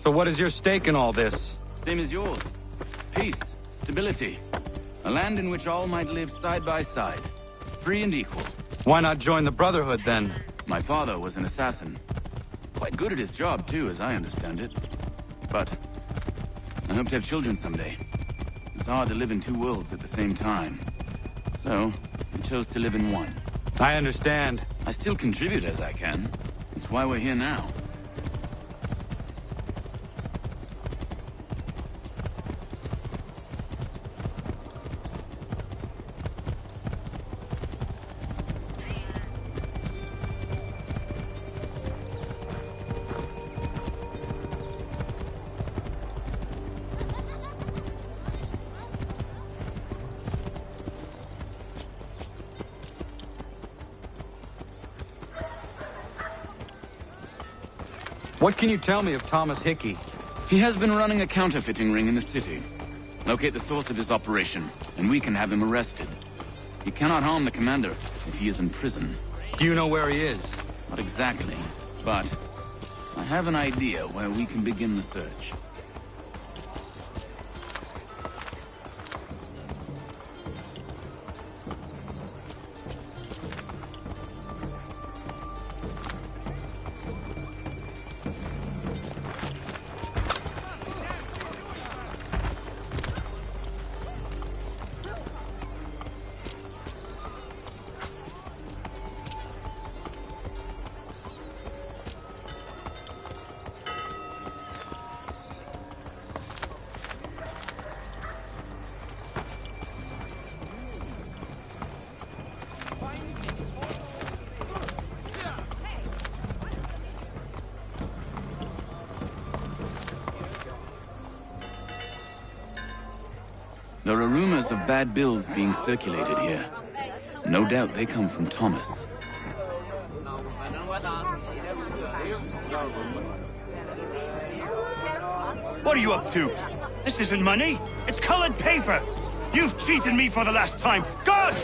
So what is your stake in all this? Same as yours. Peace, stability. A land in which all might live side by side, free and equal. Why not join the Brotherhood, then? My father was an assassin. Quite good at his job, too, as I understand it. But I hope to have children someday. It's hard to live in two worlds at the same time. So, I chose to live in one. I understand. I still contribute as I can. That's why we're here now. What can you tell me of Thomas Hickey? He has been running a counterfeiting ring in the city. Locate the source of his operation, and we can have him arrested. He cannot harm the commander if he is in prison. Do you know where he is? Not exactly, but I have an idea where we can begin the search. There are rumors of bad bills being circulated here. No doubt they come from Thomas. What are you up to? This isn't money. It's colored paper. You've cheated me for the last time. God!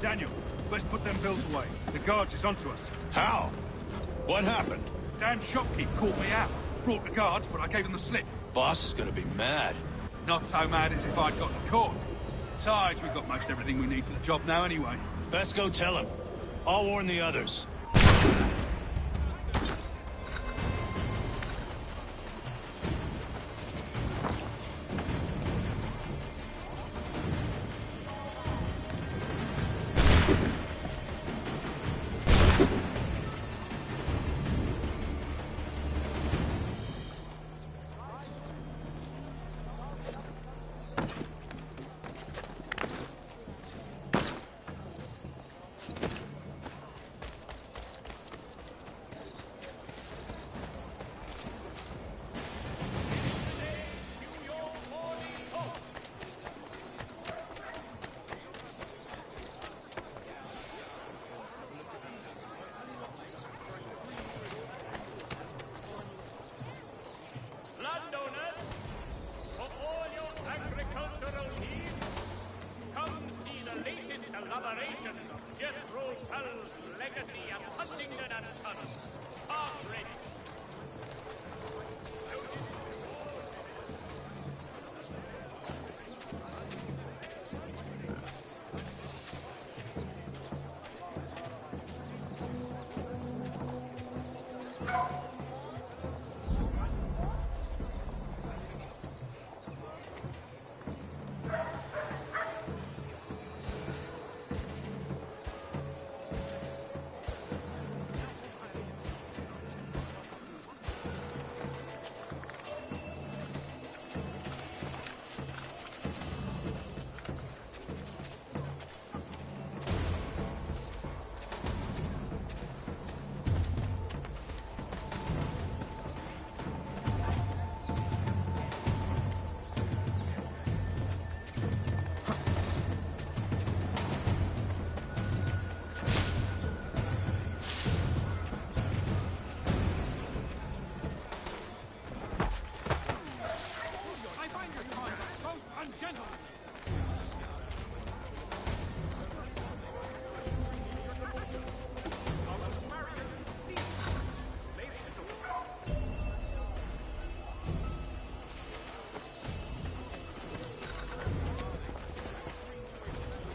Daniel, let's put them bills away. The guards is onto us. How? What happened? Damn shopkeep called me out. Brought the guards, but I gave them the slip. Boss is gonna be mad. Not so mad as if I'd gotten caught. Besides, we've got most everything we need for the job now anyway. Best go tell him. I'll warn the others.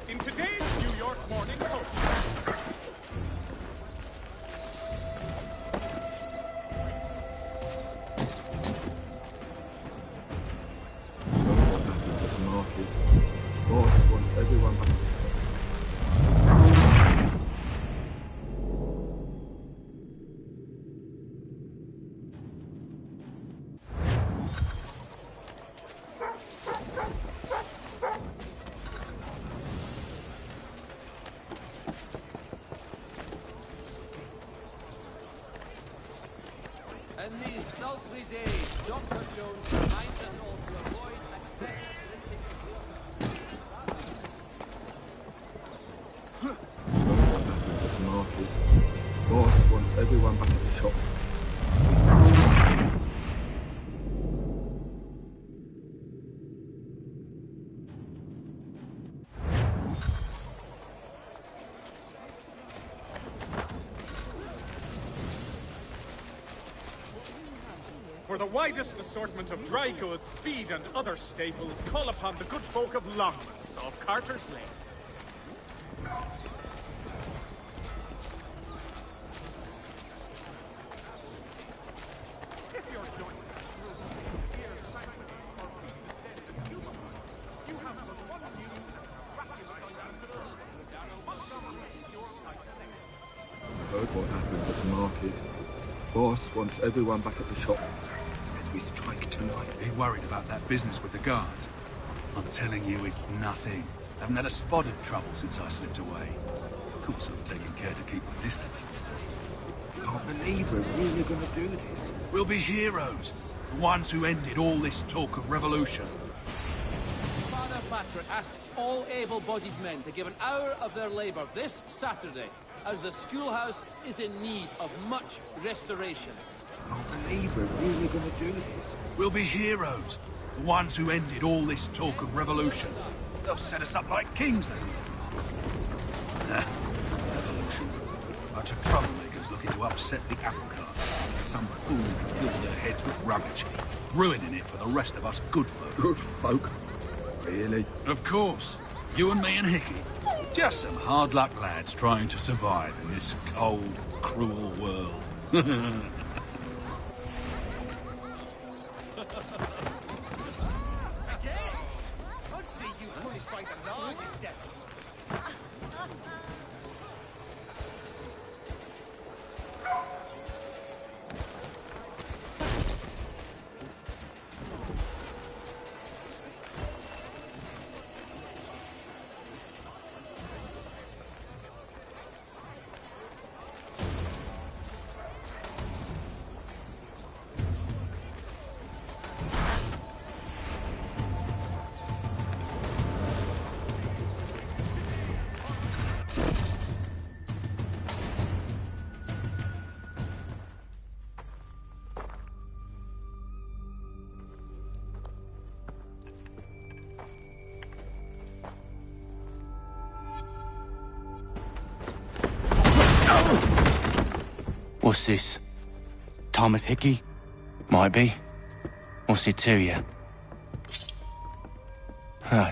In today's New York Morning Post. Everyone back. In these sultry days, Dr. Jones reminds us all to avoid excessive Market. Boss wants everyone back at the shop. For the widest assortment of dry goods, feed and other staples, call upon the good folk of Longmans of Carter's Lane. Heard what happened at the market. Boss wants everyone back at the shop. Says we strike tonight. Be worried about that business with the guards. I'm telling you, it's nothing. Haven't had a spot of trouble since I slipped away. Of course, I'm taking care to keep my distance. Can't believe we're really gonna do this. We'll be heroes. The ones who ended all this talk of revolution. Father Patrick asks all able-bodied men to give an hour of their labor this Saturday, as the schoolhouse is in need of much restoration. Can't believe we're really gonna do this. We'll be heroes. The ones who ended all this talk of revolution. They'll set us up like kings then. Bunch of troublemakers looking to upset the apple cart. Some fool filled their heads with rubbish, ruining it for the rest of us good folk. Good folk? Really? Of course. You and me and Hickey. Just some hard luck lads trying to survive in this cold, cruel world. What's this? Thomas Hickey? Might be. What's it to you? Oh,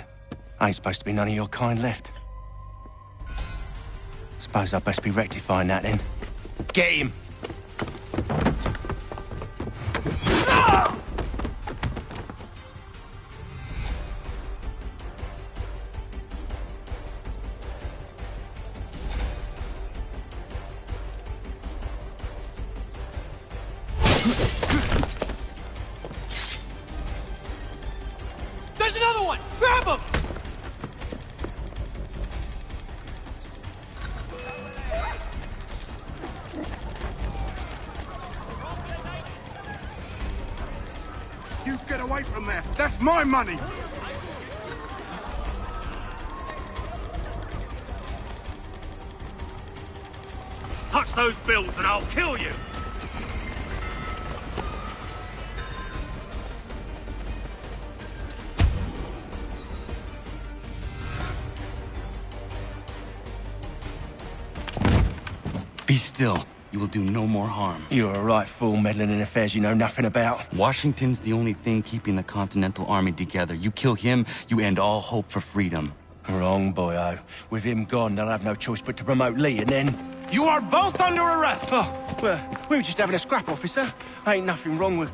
ain't supposed to be none of your kind left. Suppose I best be rectifying that then. Get him! There's another one! Grab him! You get away from there! That's my money! Touch those bills and I'll kill you! Be still. You will do no more harm. You're a right fool meddling in affairs you know nothing about. Washington's the only thing keeping the Continental Army together. You kill him, you end all hope for freedom. Wrong, boyo. With him gone, they'll have no choice but to promote Lee, and then... You are both under arrest! Oh, well, we were just having a scrap, officer. Ain't nothing wrong with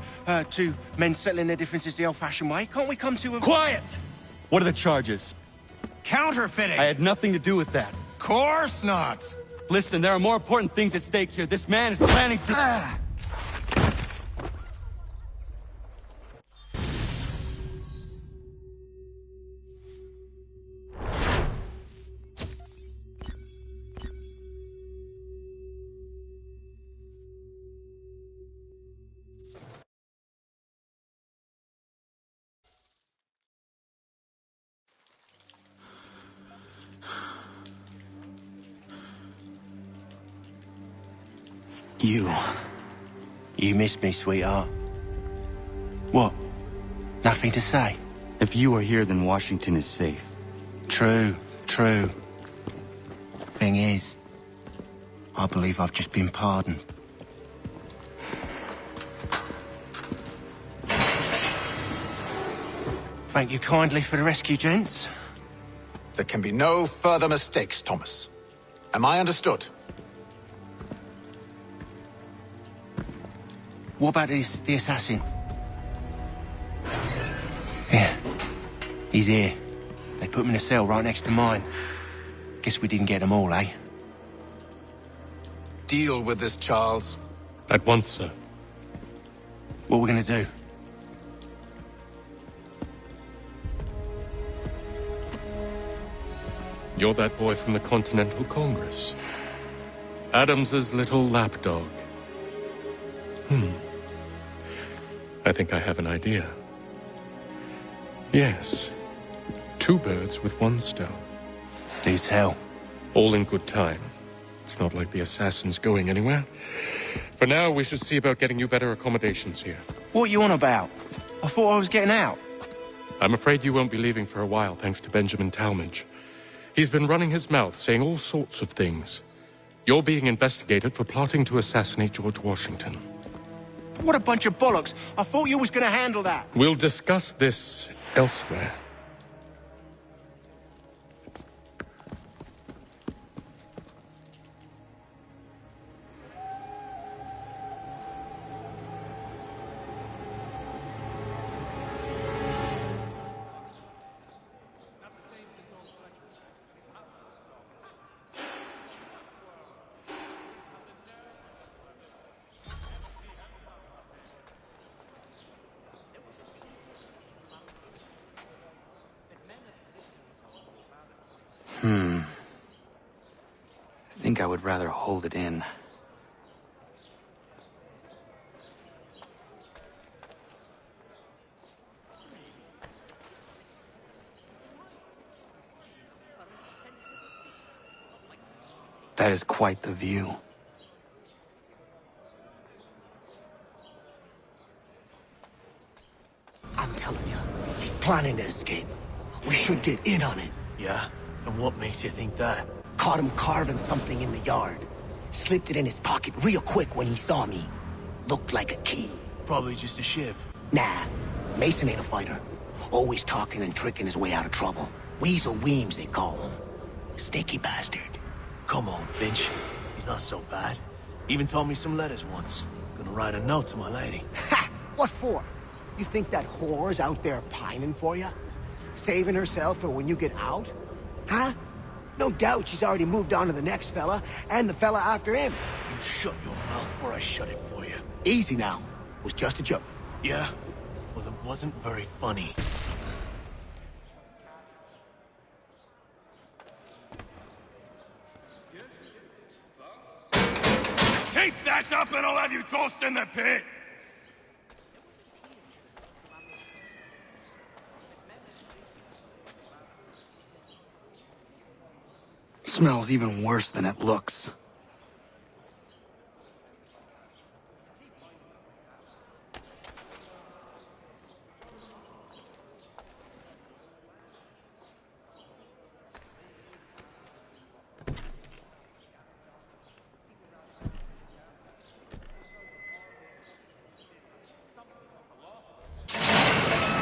two men settling their differences the old-fashioned way. Can't we come to a... Quiet! What are the charges? Counterfeiting! I had nothing to do with that. Course not! Listen, there are more important things at stake here. This man is planning to... You missed me, sweetheart. What? Nothing to say? If you are here, then Washington is safe. True. Thing is, I believe I've just been pardoned. Thank you kindly for the rescue, gents. There can be no further mistakes, Thomas. Am I understood? What about the assassin? Yeah, he's here. They put him in a cell right next to mine. Guess we didn't get them all, eh? Deal with this, Charles. At once, sir. What are we gonna do? You're that boy from the Continental Congress. Adams's little lapdog. I think I have an idea. Yes. 2 birds with 1 stone. Do tell. All in good time. It's not like the assassin's going anywhere. For now, we should see about getting you better accommodations here. What are you on about? I thought I was getting out. I'm afraid you won't be leaving for a while, thanks to Benjamin Talmadge. He's been running his mouth, saying all sorts of things. You're being investigated for plotting to assassinate George Washington. What a bunch of bollocks. I thought you was gonna handle that. We'll discuss this elsewhere. I think I would rather hold it in. That is quite the view. I'm telling you, he's planning to escape. We should get in on it. Yeah? And what makes you think that? Caught him carving something in the yard. Slipped it in his pocket real quick when he saw me. Looked like a key. Probably just a shiv. Nah, Mason ain't a fighter. Always talking and tricking his way out of trouble. Weasel Weems, they call him. Sticky bastard. Come on, Finch. He's not so bad. Even told me some letters once. Gonna write a note to my lady. Ha! What for? You think that whore's out there pining for you? Saving herself for when you get out? Huh? No doubt she's already moved on to the next fella, and the fella after him. You shut your mouth before I shut it for you. Easy now. It was just a joke. Yeah? Well, it wasn't very funny. Keep that up and I'll have you tossed in the pit! Smells even worse than it looks.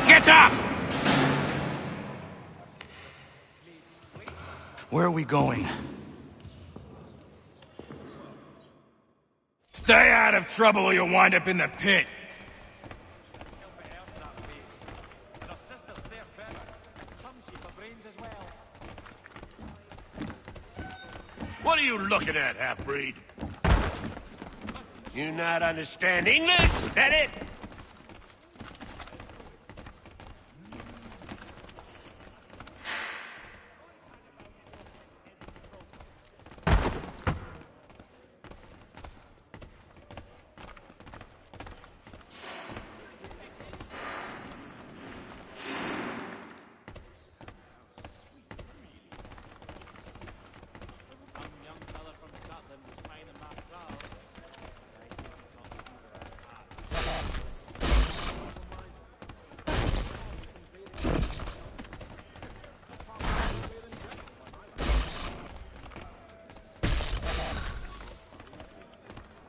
Get up! Where are we going? Stay out of trouble or you'll wind up in the pit. What are you looking at, half-breed? You not understand English, is that it?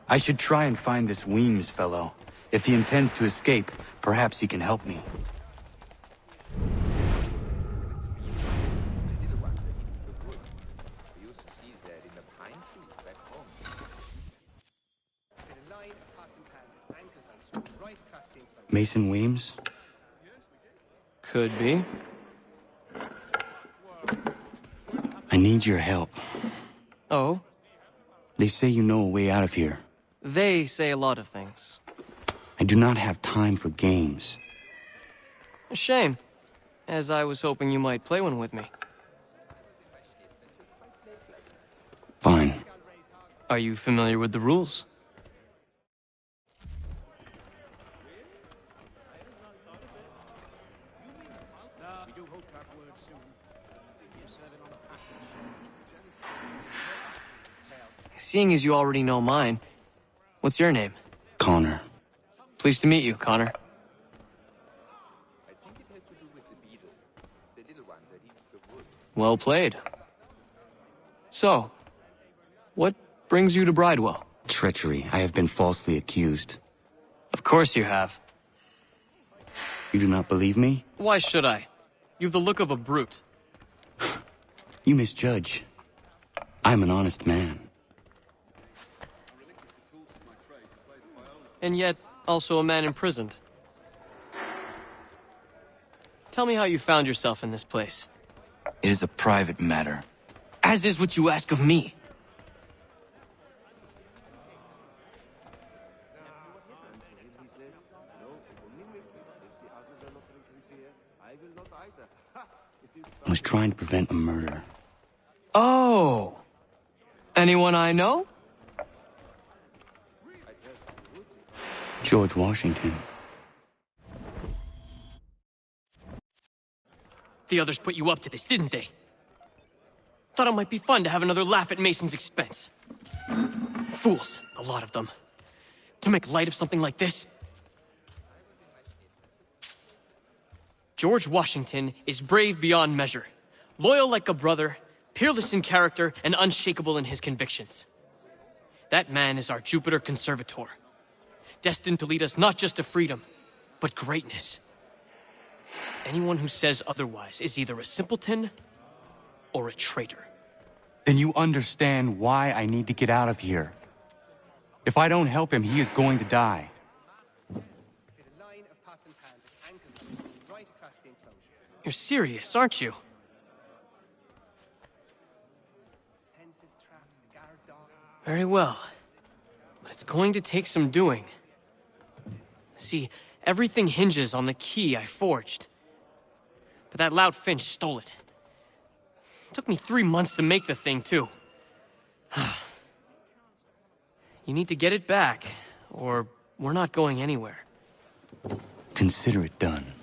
I should try and find this Weems fellow. If he intends to escape, perhaps he can help me. Mason Weems? Could be. I need your help. Oh? They say you know a way out of here. They say a lot of things. I do not have time for games. A shame, as I was hoping you might play one with me. Fine. Are you familiar with the rules? Seeing as you already know mine, what's your name? Connor. Pleased to meet you, Connor. Well played. So, what brings you to Bridewell? Treachery. I have been falsely accused. Of course you have. You do not believe me? Why should I? You've the look of a brute. You misjudge. I'm an honest man. And yet, also a man imprisoned. Tell me how you found yourself in this place. It is a private matter. As is what you ask of me. I was trying to prevent a murder. Oh! Anyone I know? George Washington. The others put you up to this, didn't they? Thought it might be fun to have another laugh at Mason's expense. Fools, a lot of them. To make light of something like this. George Washington is brave beyond measure, loyal like a brother, peerless in character, and unshakable in his convictions. That man is our Jupiter Conservator, destined to lead us not just to freedom, but greatness. Anyone who says otherwise is either a simpleton or a traitor. Then you understand why I need to get out of here. If I don't help him, he is going to die. You're serious, aren't you? Very well. But it's going to take some doing. See, everything hinges on the key I forged. But that lout Finch stole it. Took me 3 months to make the thing, too. You need to get it back, or we're not going anywhere. Consider it done.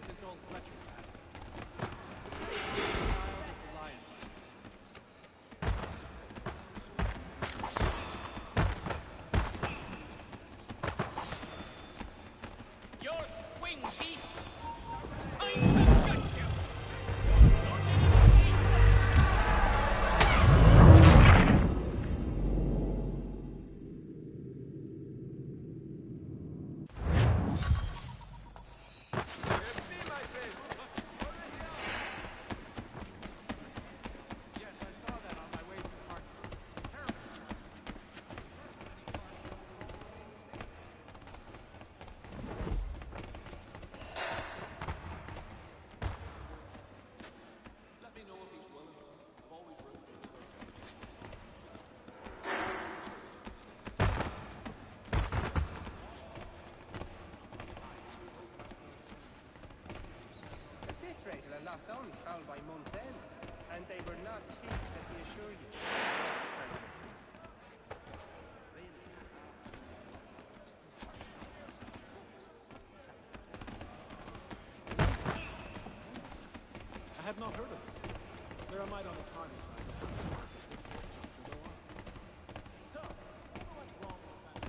since old Fletcher passed. Wild as the lion. Your swing, Pete! Time to judge you! Yes, I saw that on my way to the park. Terrible. Let me know if he's willing. I've always room for another. At this rate, I lost only foul by month's end, and they were not cheap, let me assure you. I had not heard of it. There I might on the party side. But this juncture go on. So, what's wrong with that?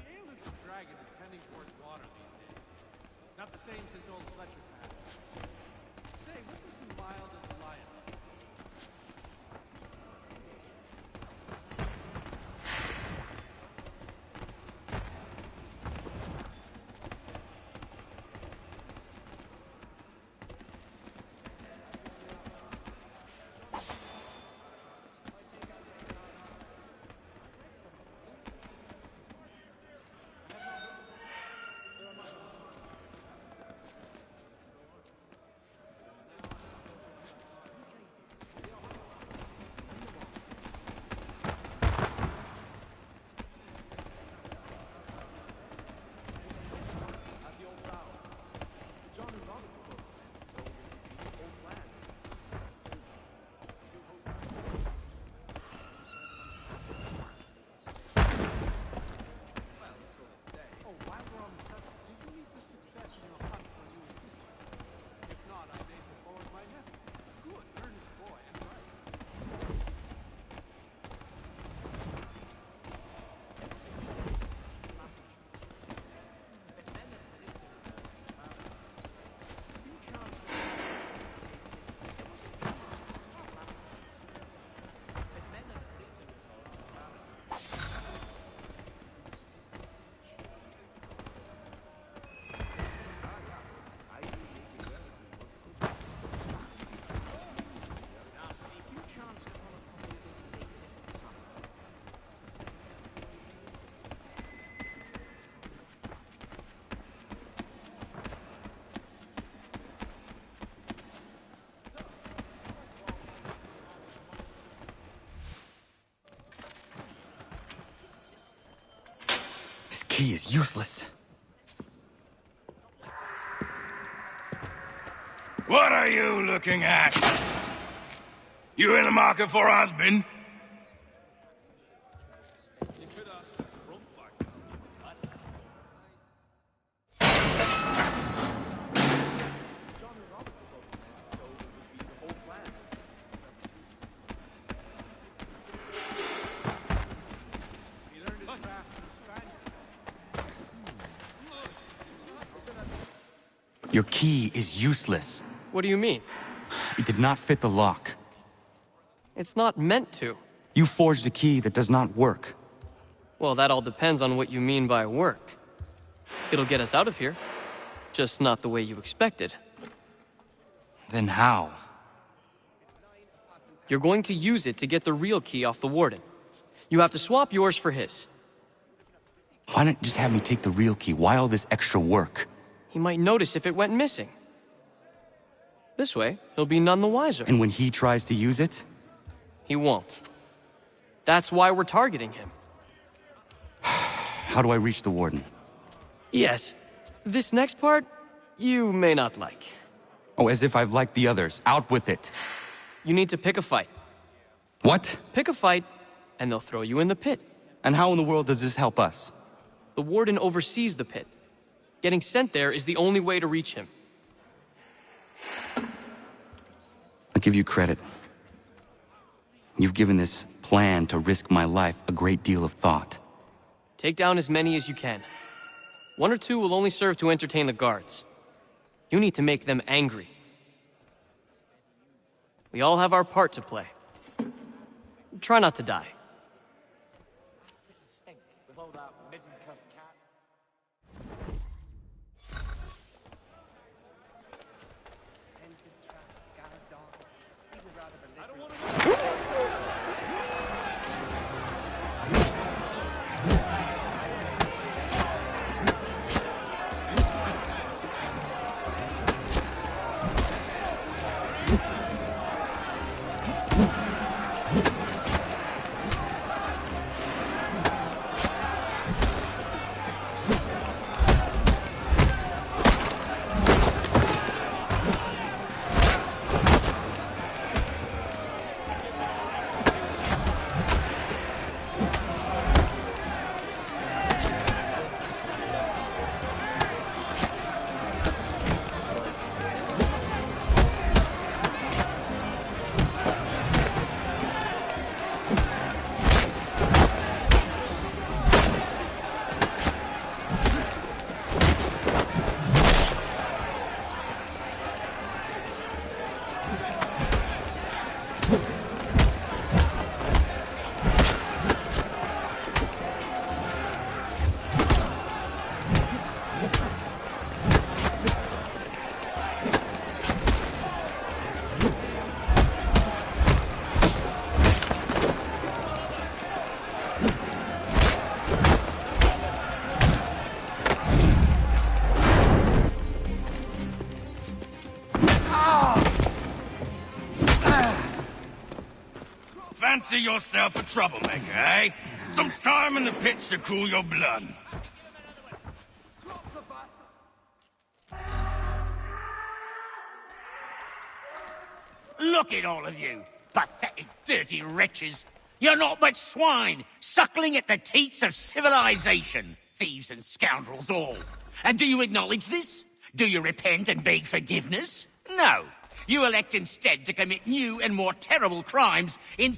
The elusive dragon is tending towards water these days. Not the same since old Fletcher passed. Say, what was the wild of the lion? This key is useless. What are you looking at? You in the market for a husband? You could ask the front back. John and Robert were both men, so it would be the whole plan. He learned his craft from the Spaniard. Your key is useless. What do you mean? It did not fit the lock. It's not meant to. You forged a key that does not work. Well, that all depends on what you mean by work. It'll get us out of here. Just not the way you expected. Then how? You're going to use it to get the real key off the warden. You have to swap yours for his. Why not just have me take the real key? Why all this extra work? He might notice if it went missing. This way, he'll be none the wiser. And when he tries to use it? He won't. That's why we're targeting him. How do I reach the warden? Yes. This next part, you may not like. Oh, as if I've liked the others. Out with it. You need to pick a fight. What? Pick a fight, and they'll throw you in the pit. And how in the world does this help us? The warden oversees the pit. Getting sent there is the only way to reach him. I'll give you credit. You've given this plan to risk my life a great deal of thought. Take down as many as you can. 1 or 2 will only serve to entertain the guards. You need to make them angry. We all have our part to play. Try not to die. Fancy yourself a troublemaker, eh? Some time in the pit should cool your blood. Look at all of you, pathetic, dirty wretches. You're not but swine, suckling at the teats of civilization. Thieves and scoundrels all. And do you acknowledge this? Do you repent and beg forgiveness? No. You elect instead to commit new and more terrible crimes in...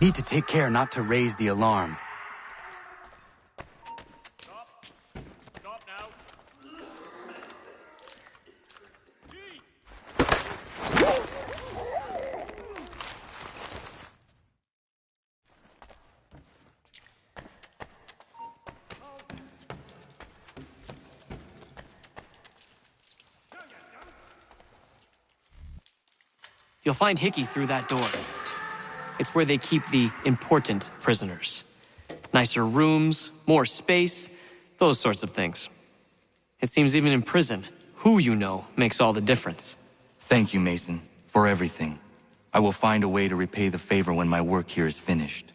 Need to take care not to raise the alarm. Stop now. You'll find Hickey through that door. It's where they keep the important prisoners. Nicer rooms, more space, those sorts of things. It seems even in prison, who you know makes all the difference. Thank you, Mason, for everything. I will find a way to repay the favor when my work here is finished.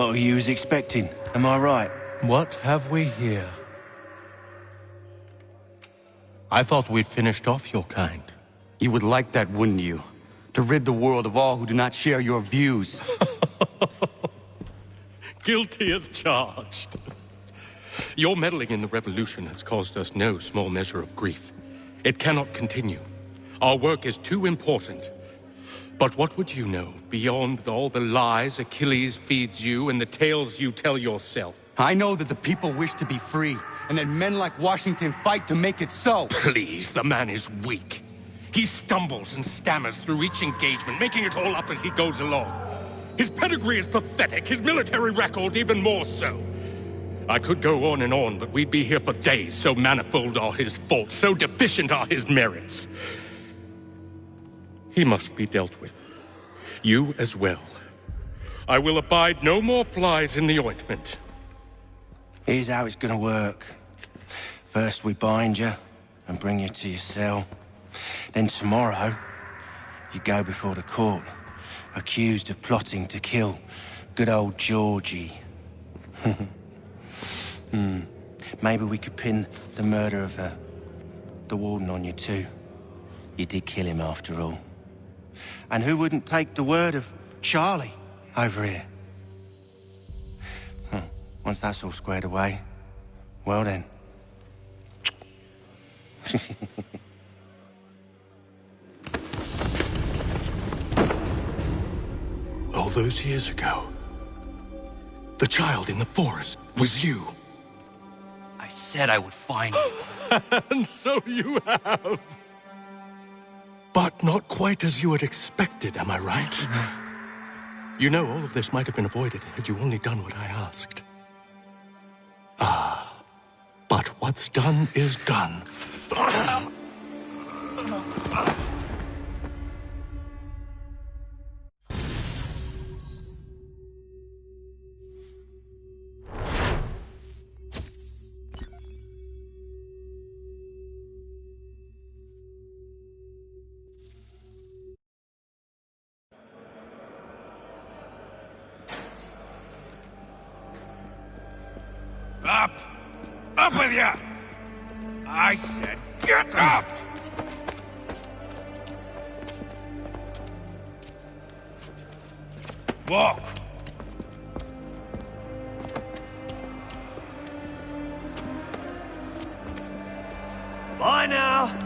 Not who you was expecting, am I right? What have we here? I thought we'd finished off your kind. You would like that, wouldn't you? To rid the world of all who do not share your views. Guilty as charged. Your meddling in the revolution has caused us no small measure of grief. It cannot continue. Our work is too important. But what would you know beyond all the lies Achilles feeds you and the tales you tell yourself? I know that the people wish to be free, and that men like Washington fight to make it so. Please, the man is weak. He stumbles and stammers through each engagement, making it all up as he goes along. His pedigree is pathetic, his military record even more so. I could go on and on, but we'd be here for days, so manifold are his faults, so deficient are his merits. He must be dealt with. You as well. I will abide no more flies in the ointment. Here's how it's gonna work. First we bind you and bring you to your cell. Then tomorrow, you go before the court, accused of plotting to kill good old Georgie. Maybe we could pin the murder of the warden on you too. You did kill him after all. And who wouldn't take the word of Charlie over here? Once that's all squared away, well then. All those years ago, the child in the forest was you. I said I would find you. And so you have. But not quite as you had expected, am I right? You know, all of this might have been avoided had you only done what I asked. But what's done is done. Up! Up with you! I said get up! Walk! Bye now!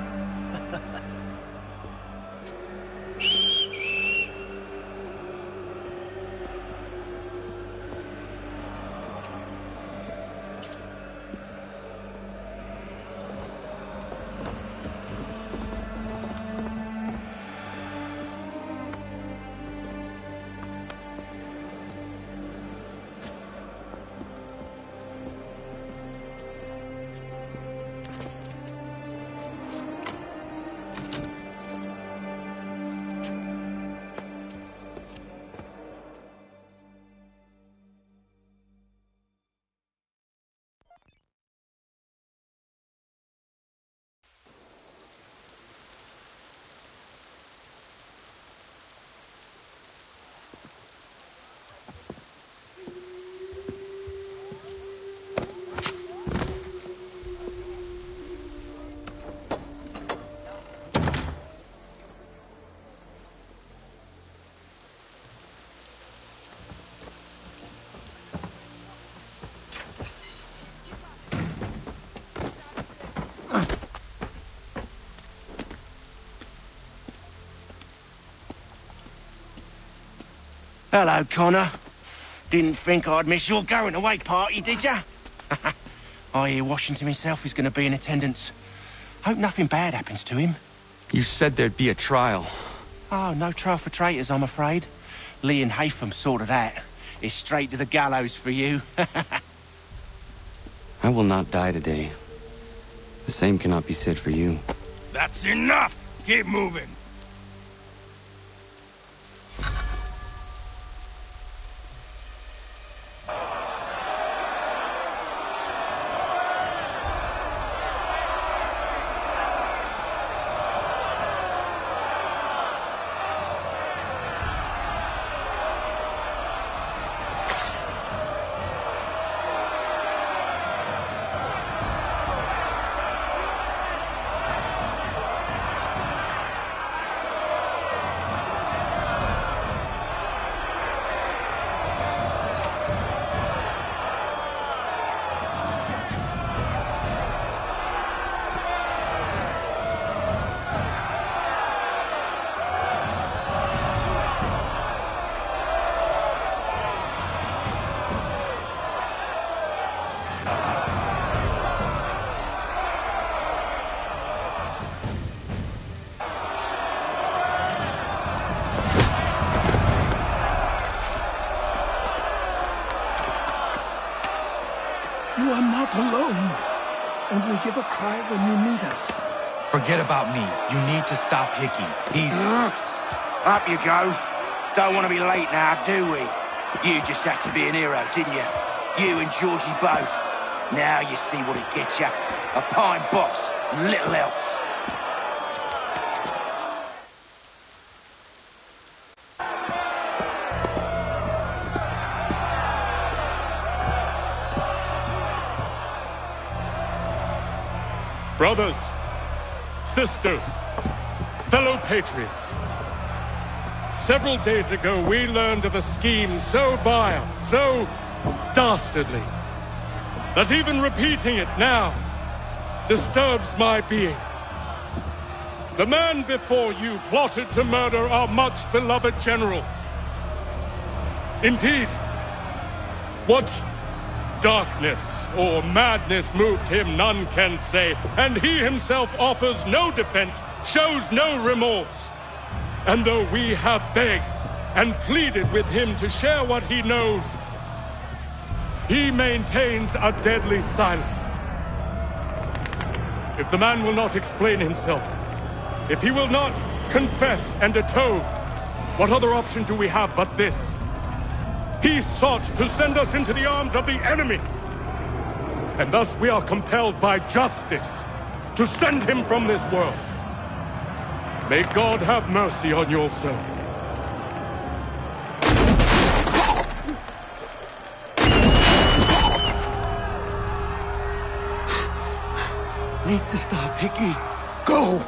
Hello, Connor. Didn't think I'd miss your going away party, did ya? I hear Washington himself is going to be in attendance. Hope nothing bad happens to him. You said there'd be a trial. Oh, no trial for traitors, I'm afraid. Lee and Haytham sorted that. It's straight to the gallows for you. I will not die today. The same cannot be said for you. That's enough! Keep moving! Only give a cry when you need us. Forget about me. You need to stop Hickey. He's... Up you go. Don't want to be late now, do we? You just had to be an hero, didn't you? You and Georgie both. Now you see what it gets you. A pine box and little else. Brothers, sisters, fellow patriots. Several days ago, we learned of a scheme so vile, so dastardly, that even repeating it now disturbs my being. The man before you plotted to murder our much-beloved general. Indeed, what darkness or madness moved him, none can say, and he himself offers no defense, shows no remorse. And though we have begged and pleaded with him to share what he knows, he maintains a deadly silence. If the man will not explain himself, if he will not confess and atone, what other option do we have but this? He sought to send us into the arms of the enemy. And thus we are compelled by justice to send him from this world. May God have mercy on your soul. Need to stop Hickey. Go!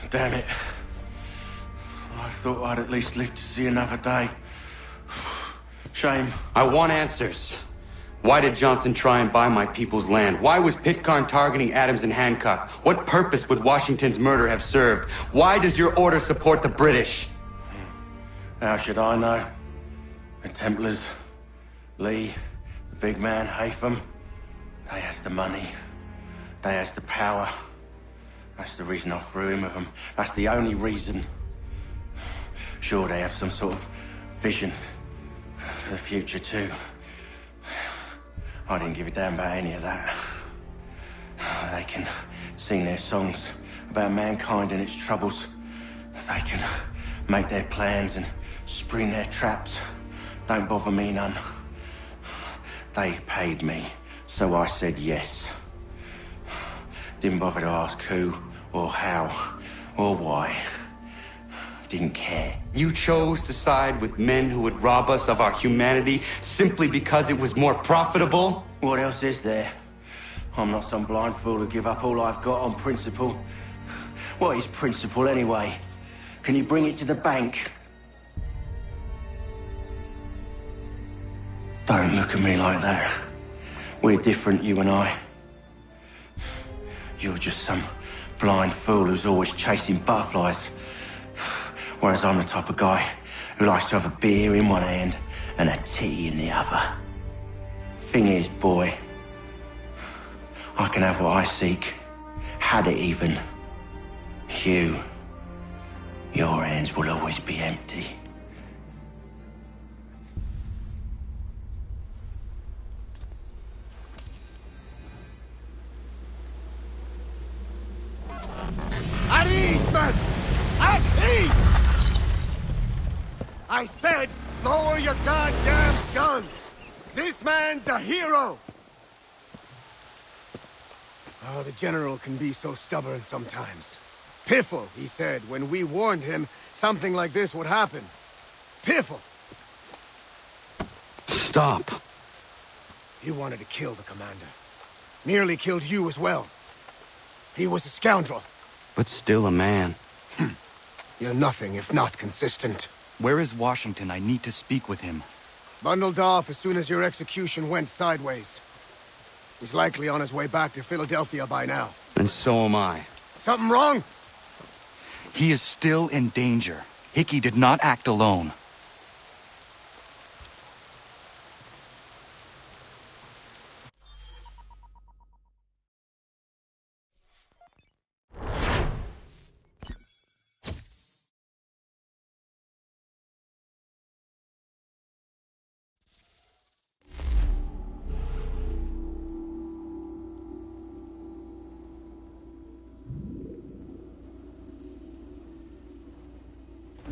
Damn it. I thought I'd at least live to see another day. Shame. I want answers. Why did Johnson try and buy my people's land? Why was Pitcairn targeting Adams and Hancock? What purpose would Washington's murder have served? Why does your order support the British? How should I know? The Templars, Lee, the big man, Haytham, they has the money. They has the power. That's the reason I threw him with them. That's the only reason. Sure, they have some sort of vision for the future, too. I didn't give a damn about any of that. They can sing their songs about mankind and its troubles. They can make their plans and spring their traps. Don't bother me none. They paid me, so I said yes. Didn't bother to ask who, or how, or why. Didn't care. You chose to side with men who would rob us of our humanity simply because it was more profitable? What else is there? I'm not some blind fool who give up all I've got on principle. What is principle anyway? Can you bring it to the bank? Don't look at me like that. We're different, you and I. You're just some blind fool who's always chasing butterflies. Whereas I'm the type of guy who likes to have a beer in one hand and a tea in the other. Thing is, boy, I can have what I seek. Had it even. Your hands will always be empty. At ease, men! At ease! I said, lower your goddamn guns! This man's a hero! Oh, the General can be so stubborn sometimes. Piffle, he said, when we warned him something like this would happen. Piffle! Stop. He wanted to kill the commander. Nearly killed you as well. He was a scoundrel. But still a man. You're nothing if not consistent. Where is Washington? I need to speak with him. Bundled off as soon as your execution went sideways. He's likely on his way back to Philadelphia by now. And so am I. Something wrong? He is still in danger. Hickey did not act alone.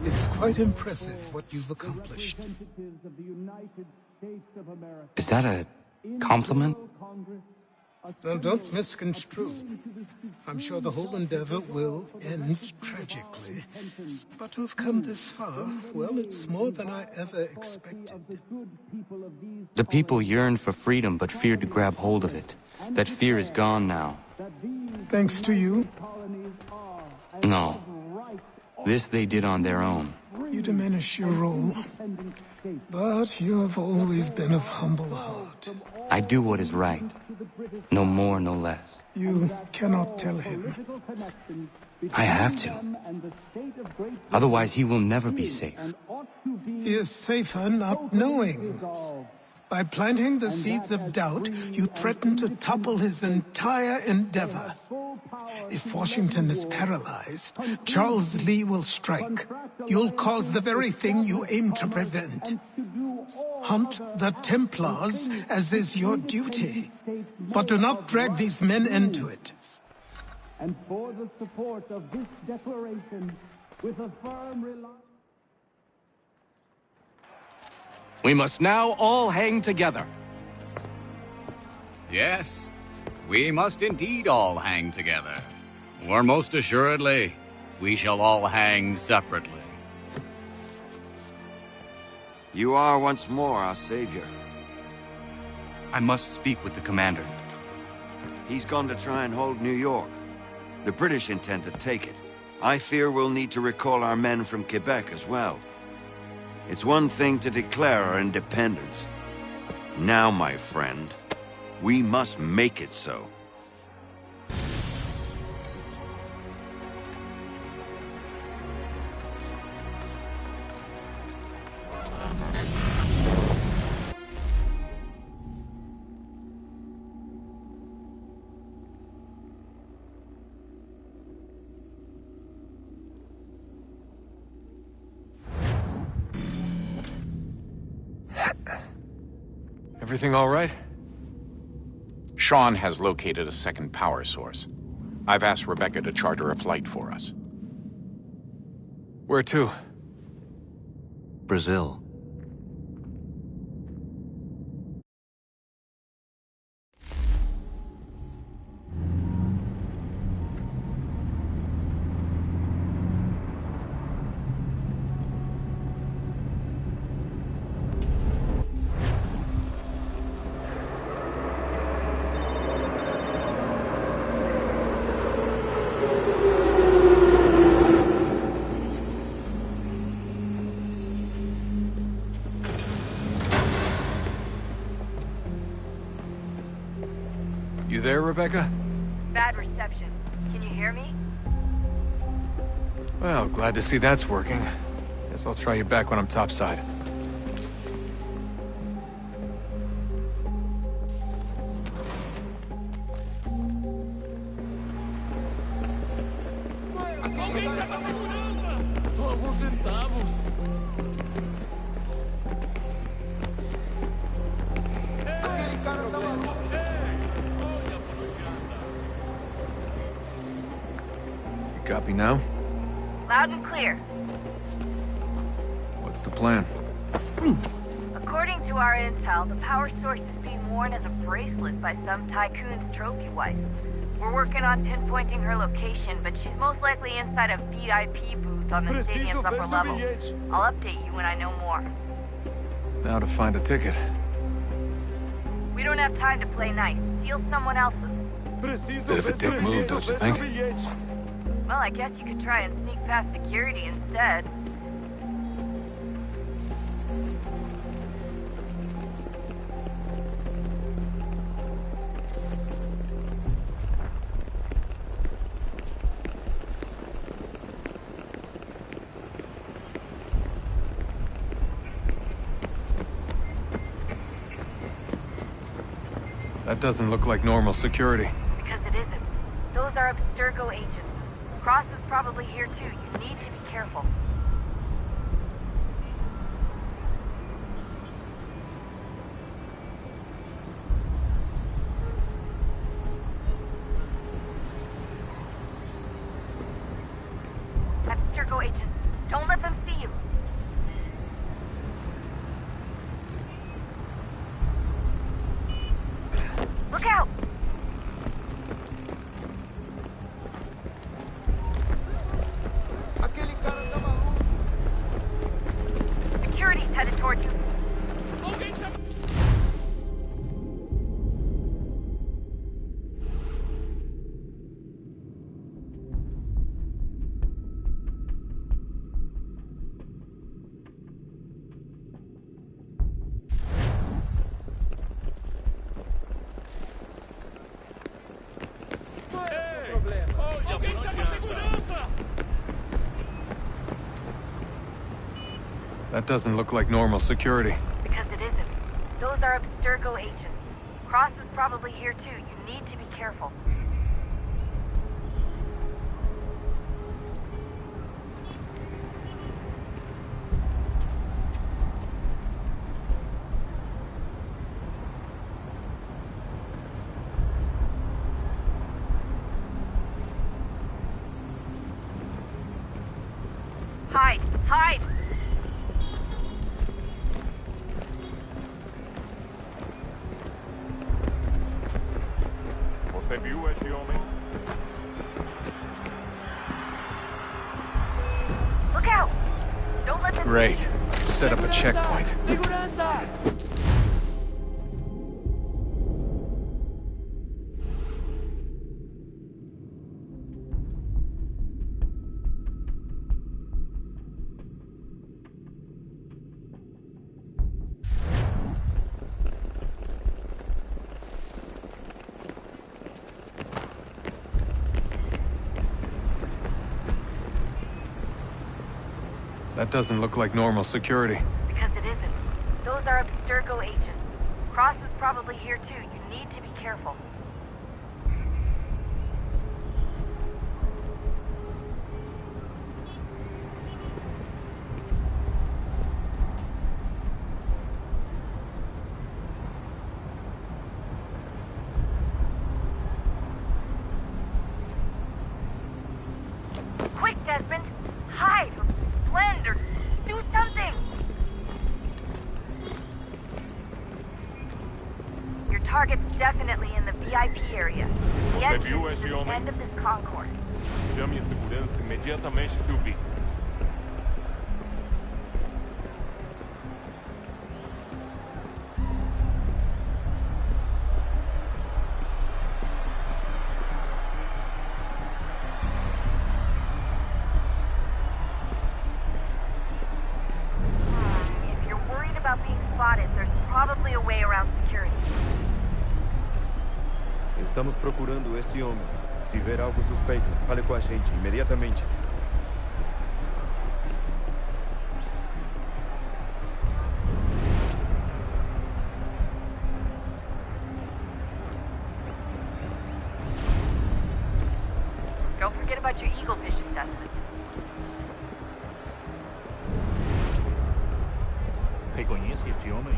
It's quite impressive what you've accomplished. Is that a compliment? Now, don't misconstrue. I'm sure the whole endeavor will end tragically. But to have come this far, well, it's more than I ever expected. The people yearned for freedom but feared to grab hold of it. That fear is gone now. Thanks to you? No. This they did on their own. You diminish your role. But you have always been of humble heart. I do what is right. No more, no less. You cannot tell him. I have to. Otherwise, he will never be safe. He is safer not knowing. By planting the seeds of doubt, you threaten to topple his entire endeavor. If Washington is paralyzed, Charles Lee will strike. You'll cause the very thing you aim to prevent. Hunt the Templars, as is your duty. But do not drag these men into it. And for the support of this declaration, with a firm reliance... We must now all hang together. Yes, we must indeed all hang together. Or most assuredly, we shall all hang separately. You are once more our savior. I must speak with the commander. He's gone to try and hold New York. The British intend to take it. I fear we'll need to recall our men from Quebec as well. It's one thing to declare our independence. Now, my friend, we must make it so. Everything all right? Sean has located a second power source. I've asked Rebecca to charter a flight for us. Where to? Brazil. You there, Rebecca? Bad reception. Can you hear me? Well, glad to see that's working. Guess I'll try you back when I'm topside. Só alguns centavos. Copy now? Loud and clear. What's the plan? According to our intel, the power source is being worn as a bracelet by some tycoon's trophy wife. We're working on pinpointing her location, but she's most likely inside a VIP booth on the stadium's upper level. I'll update you when I know more. Now to find a ticket. We don't have time to play nice. Steal someone else's. Bit of a dick move, don't you think? Well, I guess you could try and sneak past security instead. That doesn't look like normal security. Because it isn't. Those are Abstergo agents. Cross is probably here too. You need to be careful. Abstergo agents. Don't let them see you. Look out! Security's headed towards you. That doesn't look like normal security. Because it isn't. Those are Abstergo agents. Cross is probably here too. You need to be careful. Hide! Hide! Você viu esse homem? Look out! Don't let them... Great. Set up a checkpoint. That doesn't look like normal security. Because it isn't. Those are Abstergo agents. Cross is probably here too. You need to be careful. Quick, Desmond! Hide! Blend or do something! Your target's definitely in the VIP area. The Você entrance viu is esse at the homem? end of this concourse. Chame a segurança imediatamente se o vir. If you're worried about being spotted, there's probably a way around security. Estamos procurando este homem. Se ver algo suspeito, fale com a gente imediatamente. Don't forget about your eagle vision, Desmond. Reconhece este homem?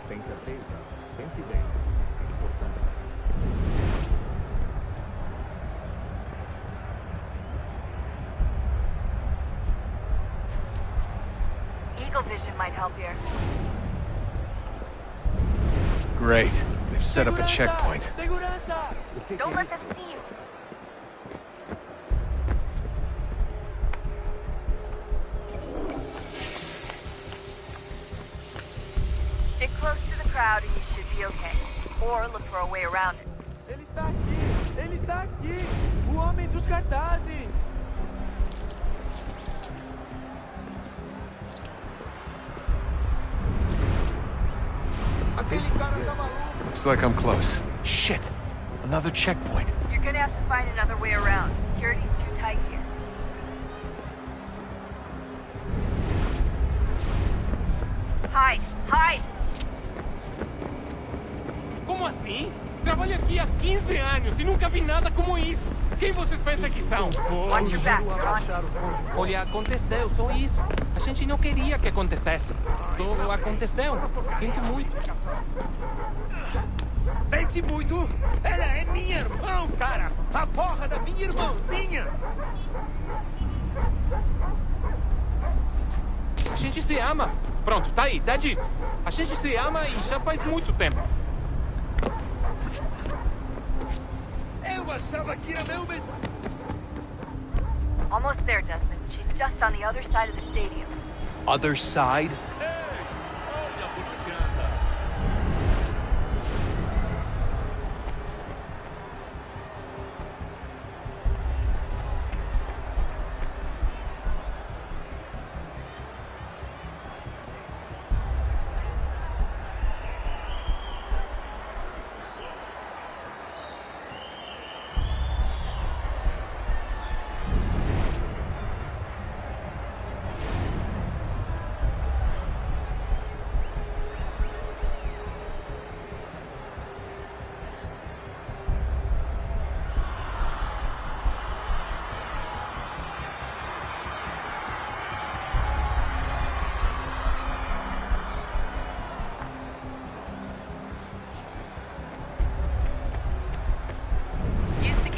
Tem certeza? Pense bem. É importante. Eagle vision might help here. Great. They've set up a checkpoint. Don't let them see you. Stick close to the crowd and you should be okay. Or look for a way around it. Ele está aqui! Ele está aqui! O homem dos cartazes! Looks like I'm close. Shit. Another checkpoint. You're gonna have to find another way around. Security's too tight here. Hide! Hide! assim? Trabalho aqui há 15 anos e nunca vi nada como isso. Quem vocês pensam que são? Watch your back, you're on. Olha, aconteceu, só isso. A gente não queria que acontecesse. Só aconteceu. Sinto muito. Sente muito? Ela é minha irmã, cara! A porra da minha irmãzinha! A gente se ama. Pronto, tá aí, tá dito. A gente se ama e já faz muito tempo. Eu achava que era meu... Almost there, Desmond. She's just on the other side of the stadium. Other side?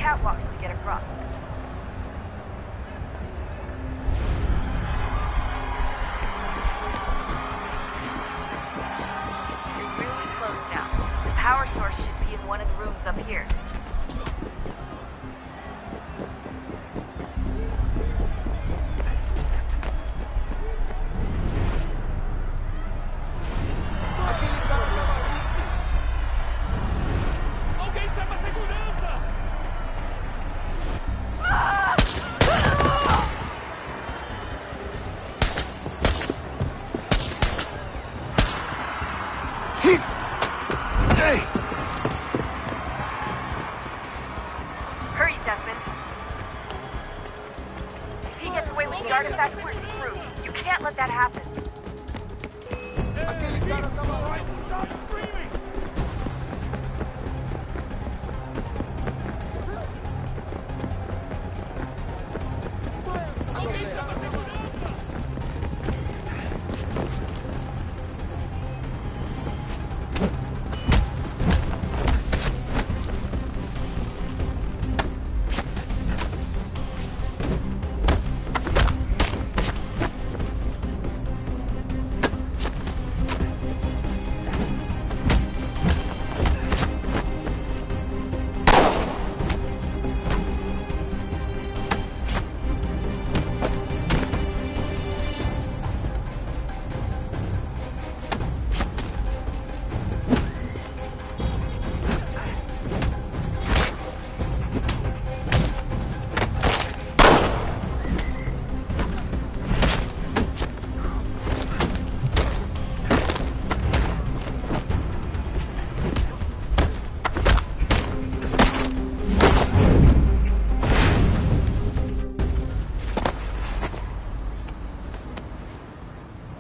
Catwalks to get across. You're really close now. The power source should be in one of the rooms up here. Hurry, Desmond. If he gets away with the artifact, we're screwed. You can't let that happen. Stop screaming!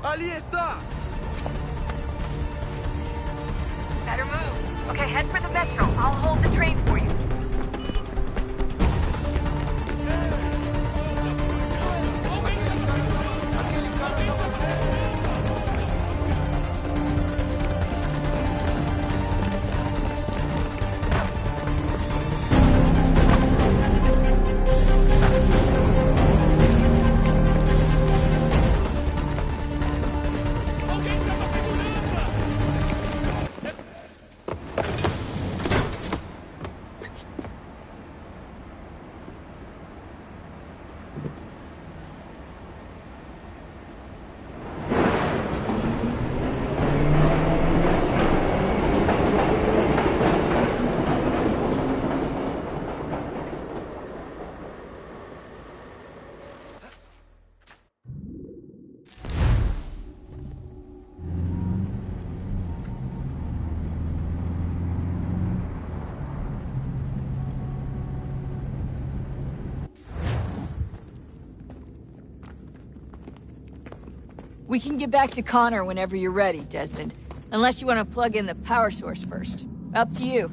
Ali está! Better move. Okay, head for the metro. I'll hold the train for you. We can get back to Connor whenever you're ready, Desmond. Unless you want to plug in the power source first. Up to you.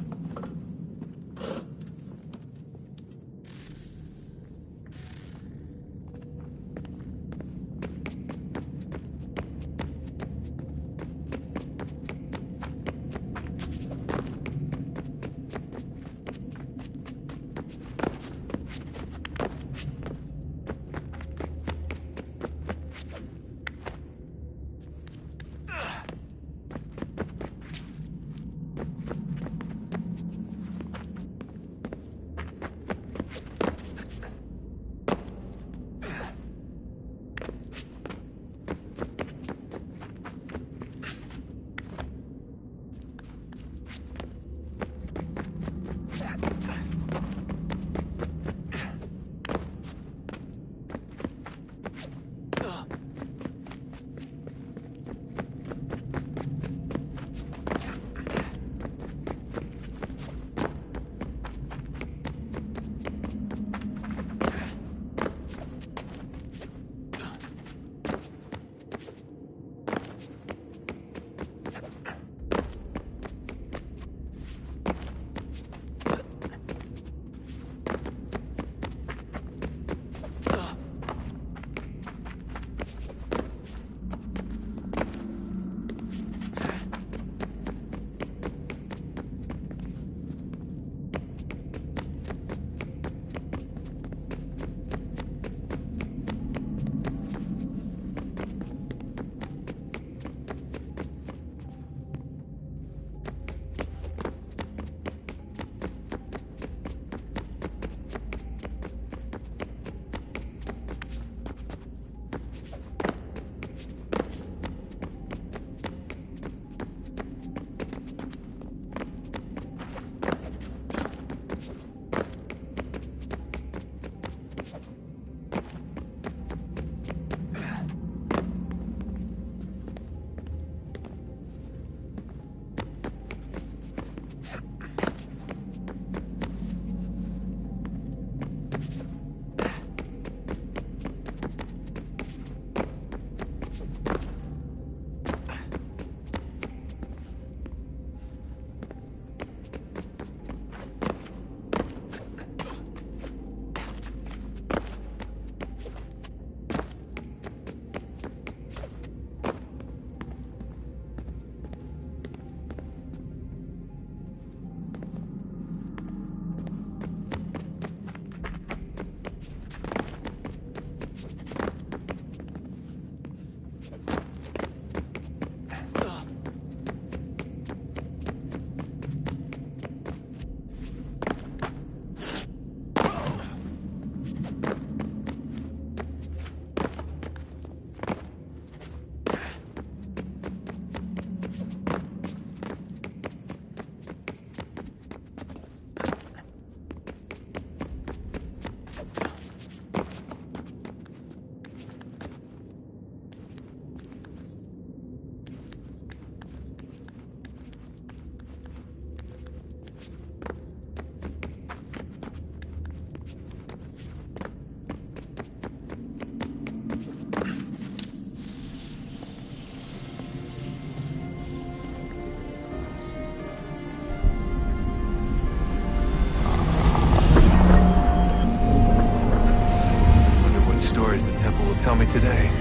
tell me today.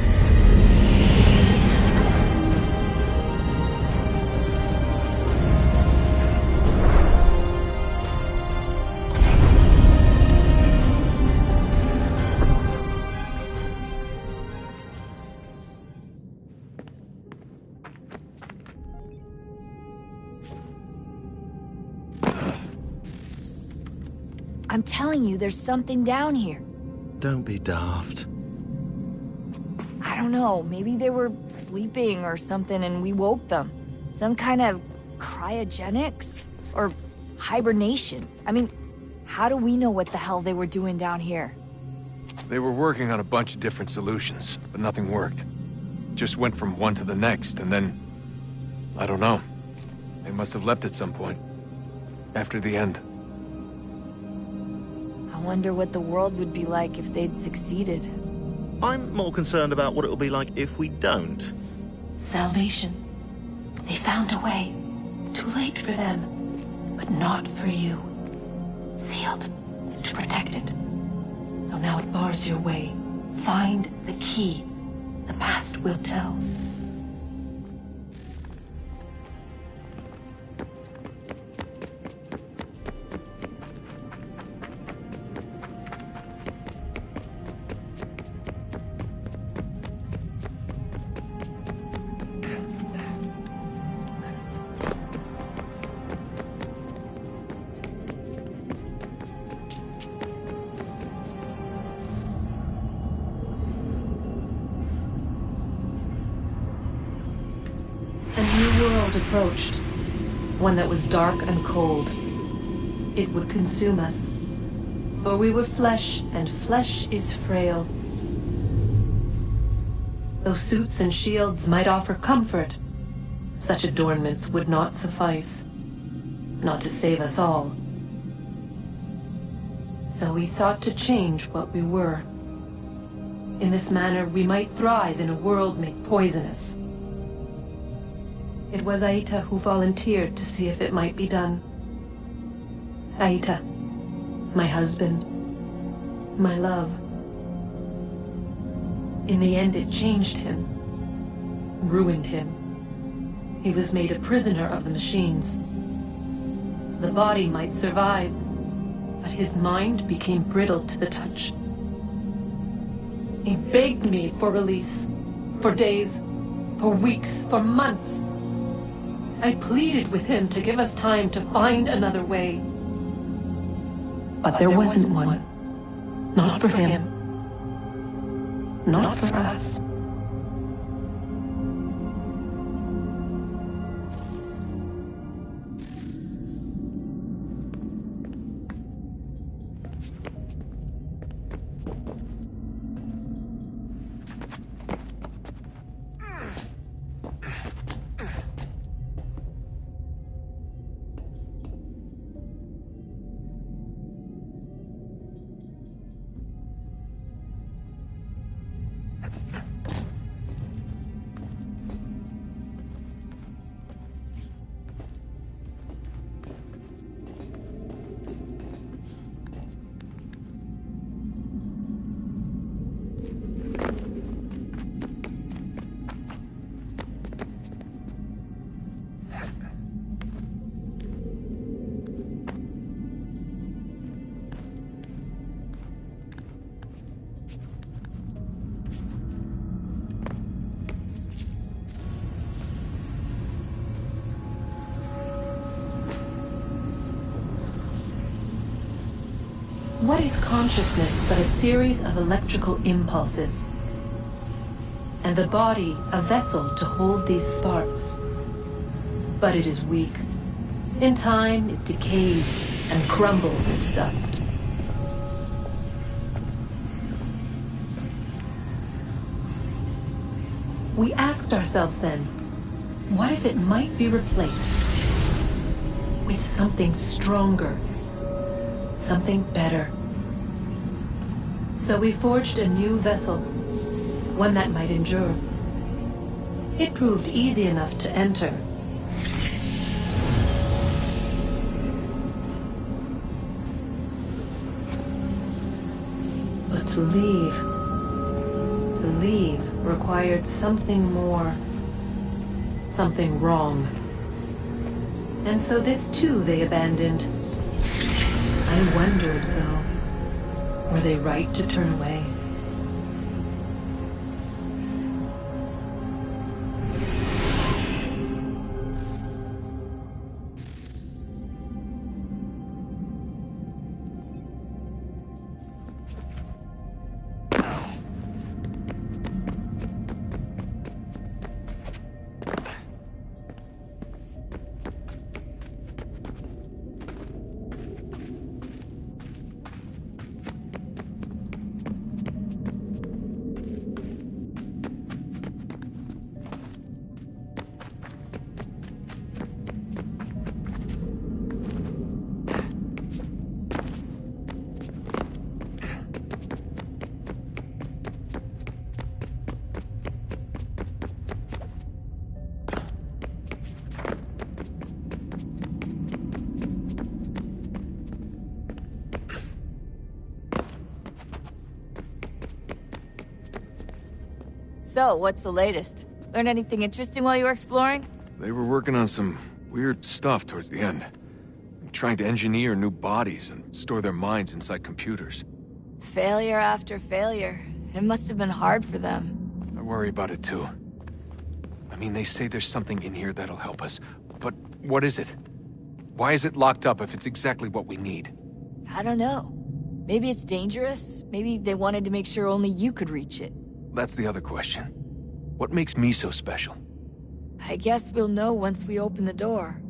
I'm telling you, there's something down here. Don't be daft. I don't know, maybe they were sleeping or something and we woke them. Some kind of cryogenics? Or hibernation? I mean, how do we know what the hell they were doing down here? They were working on a bunch of different solutions, but nothing worked. Just went from one to the next, and then... I don't know. They must have left at some point. After the end. I wonder what the world would be like if they'd succeeded. I'm more concerned about what it'll be like if we don't. Salvation. They found a way. Too late for them. but not for you. Sealed to protect it. Though now it bars your way. Find the key. The past will tell. Approached, one that was dark and cold. It would consume us, for we were flesh, and flesh is frail. Though suits and shields might offer comfort, such adornments would not suffice, not to save us all. So we sought to change what we were. In this manner, we might thrive in a world made poisonous. It was Aita who volunteered to see if it might be done. Aita, my husband, my love. In the end, it changed him, ruined him. He was made a prisoner of the machines. The body might survive, but his mind became brittle to the touch. He begged me for release, for days, for weeks, for months. I pleaded with him to give us time to find another way. But there wasn't one. Not for him. Not for us. What is consciousness but a series of electrical impulses? And the body a vessel to hold these sparks. But it is weak. In time, it decays and crumbles into dust. We asked ourselves then, what if it might be replaced with something stronger? Something better. So we forged a new vessel, one that might endure. It proved easy enough to enter. But to leave required something more, something wrong. And so this too they abandoned. I wondered, though, were they right to turn away? So, what's the latest? Learn anything interesting while you were exploring? They were working on some weird stuff towards the end. Trying to engineer new bodies and store their minds inside computers. Failure after failure. It must have been hard for them. I worry about it too. I mean, they say there's something in here that'll help us, but what is it? Why is it locked up if it's exactly what we need? I don't know. Maybe it's dangerous. Maybe they wanted to make sure only you could reach it. That's the other question. What makes me so special? I guess we'll know once we open the door.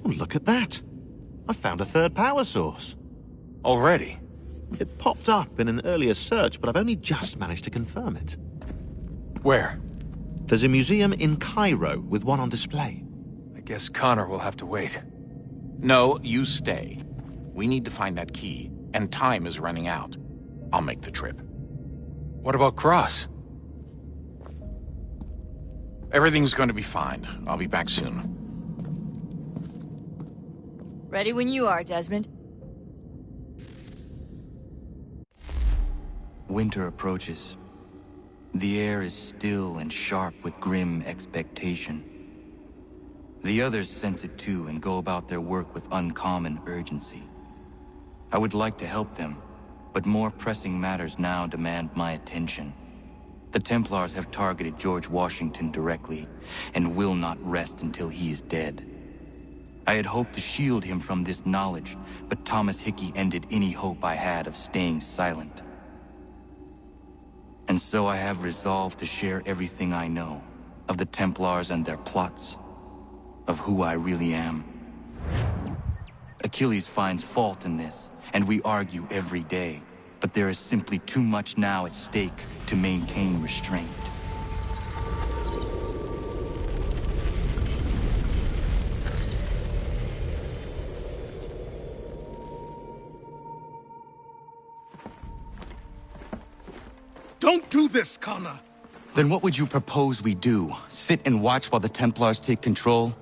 Oh, look at that. I found a third power source. Already? It popped up in an earlier search, but I've only just managed to confirm it. Where? There's a museum in Cairo with one on display. I guess Connor will have to wait. No, you stay. We need to find that key, and time is running out. I'll make the trip. What about Cross? Everything's going to be fine. I'll be back soon. Ready when you are, Desmond. Winter approaches. The air is still and sharp with grim expectation. The others sense it too and go about their work with uncommon urgency. I would like to help them, but more pressing matters now demand my attention. The Templars have targeted George Washington directly, and will not rest until he is dead. I had hoped to shield him from this knowledge, but Thomas Hickey ended any hope I had of staying silent. And so I have resolved to share everything I know, of the Templars and their plots, of who I really am. Achilles finds fault in this, and we argue every day, but there is simply too much now at stake to maintain restraint. Don't do this, Connor! Then what would you propose we do? Sit and watch while the Templars take control?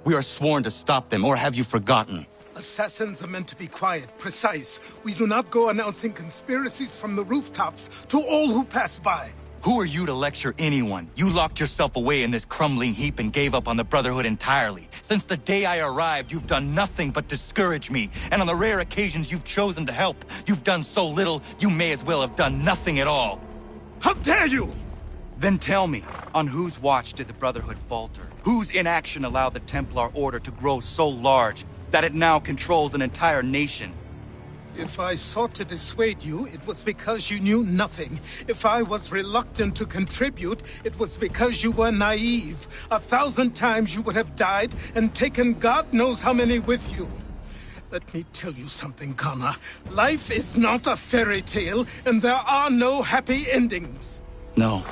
We are sworn to stop them, or have you forgotten? Assassins are meant to be quiet, precise. We do not go announcing conspiracies from the rooftops to all who pass by. Who are you to lecture anyone? You locked yourself away in this crumbling heap and gave up on the Brotherhood entirely. Since the day I arrived, you've done nothing but discourage me. And on the rare occasions you've chosen to help, you've done so little, you may as well have done nothing at all. How dare you! Then tell me, on whose watch did the Brotherhood falter? Whose inaction allowed the Templar Order to grow so large that it now controls an entire nation? If I sought to dissuade you, it was because you knew nothing. If I was reluctant to contribute, it was because you were naive. 1,000 times you would have died and taken God knows how many with you. Let me tell you something, Connor. Life is not a fairy tale, and there are no happy endings. No.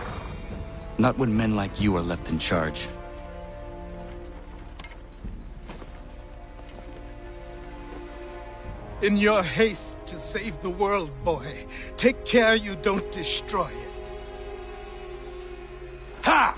Not when men like you are left in charge. In your haste to save the world, boy, take care you don't destroy it. Ha!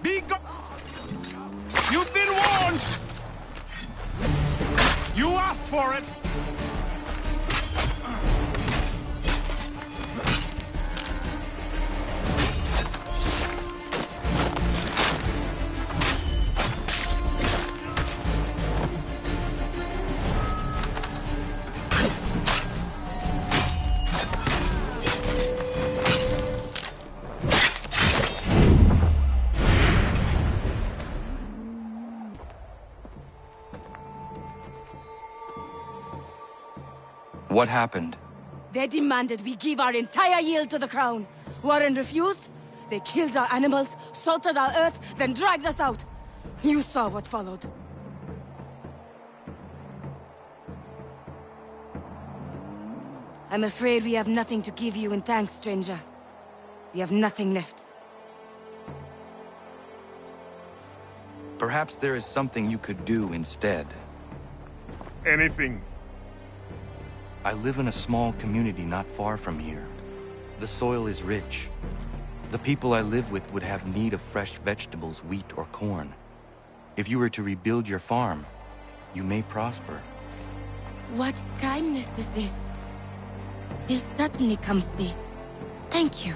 Be gone! You've been warned! You asked for it! What happened? They demanded we give our entire yield to the crown. Warren refused. They killed our animals, salted our earth, then dragged us out. You saw what followed. I'm afraid we have nothing to give you in thanks, stranger. We have nothing left. Perhaps there is something you could do instead. Anything. I live in a small community not far from here. The soil is rich. The people I live with would have need of fresh vegetables, wheat, or corn. If you were to rebuild your farm, you may prosper. What kindness is this? We'll certainly come see. Thank you.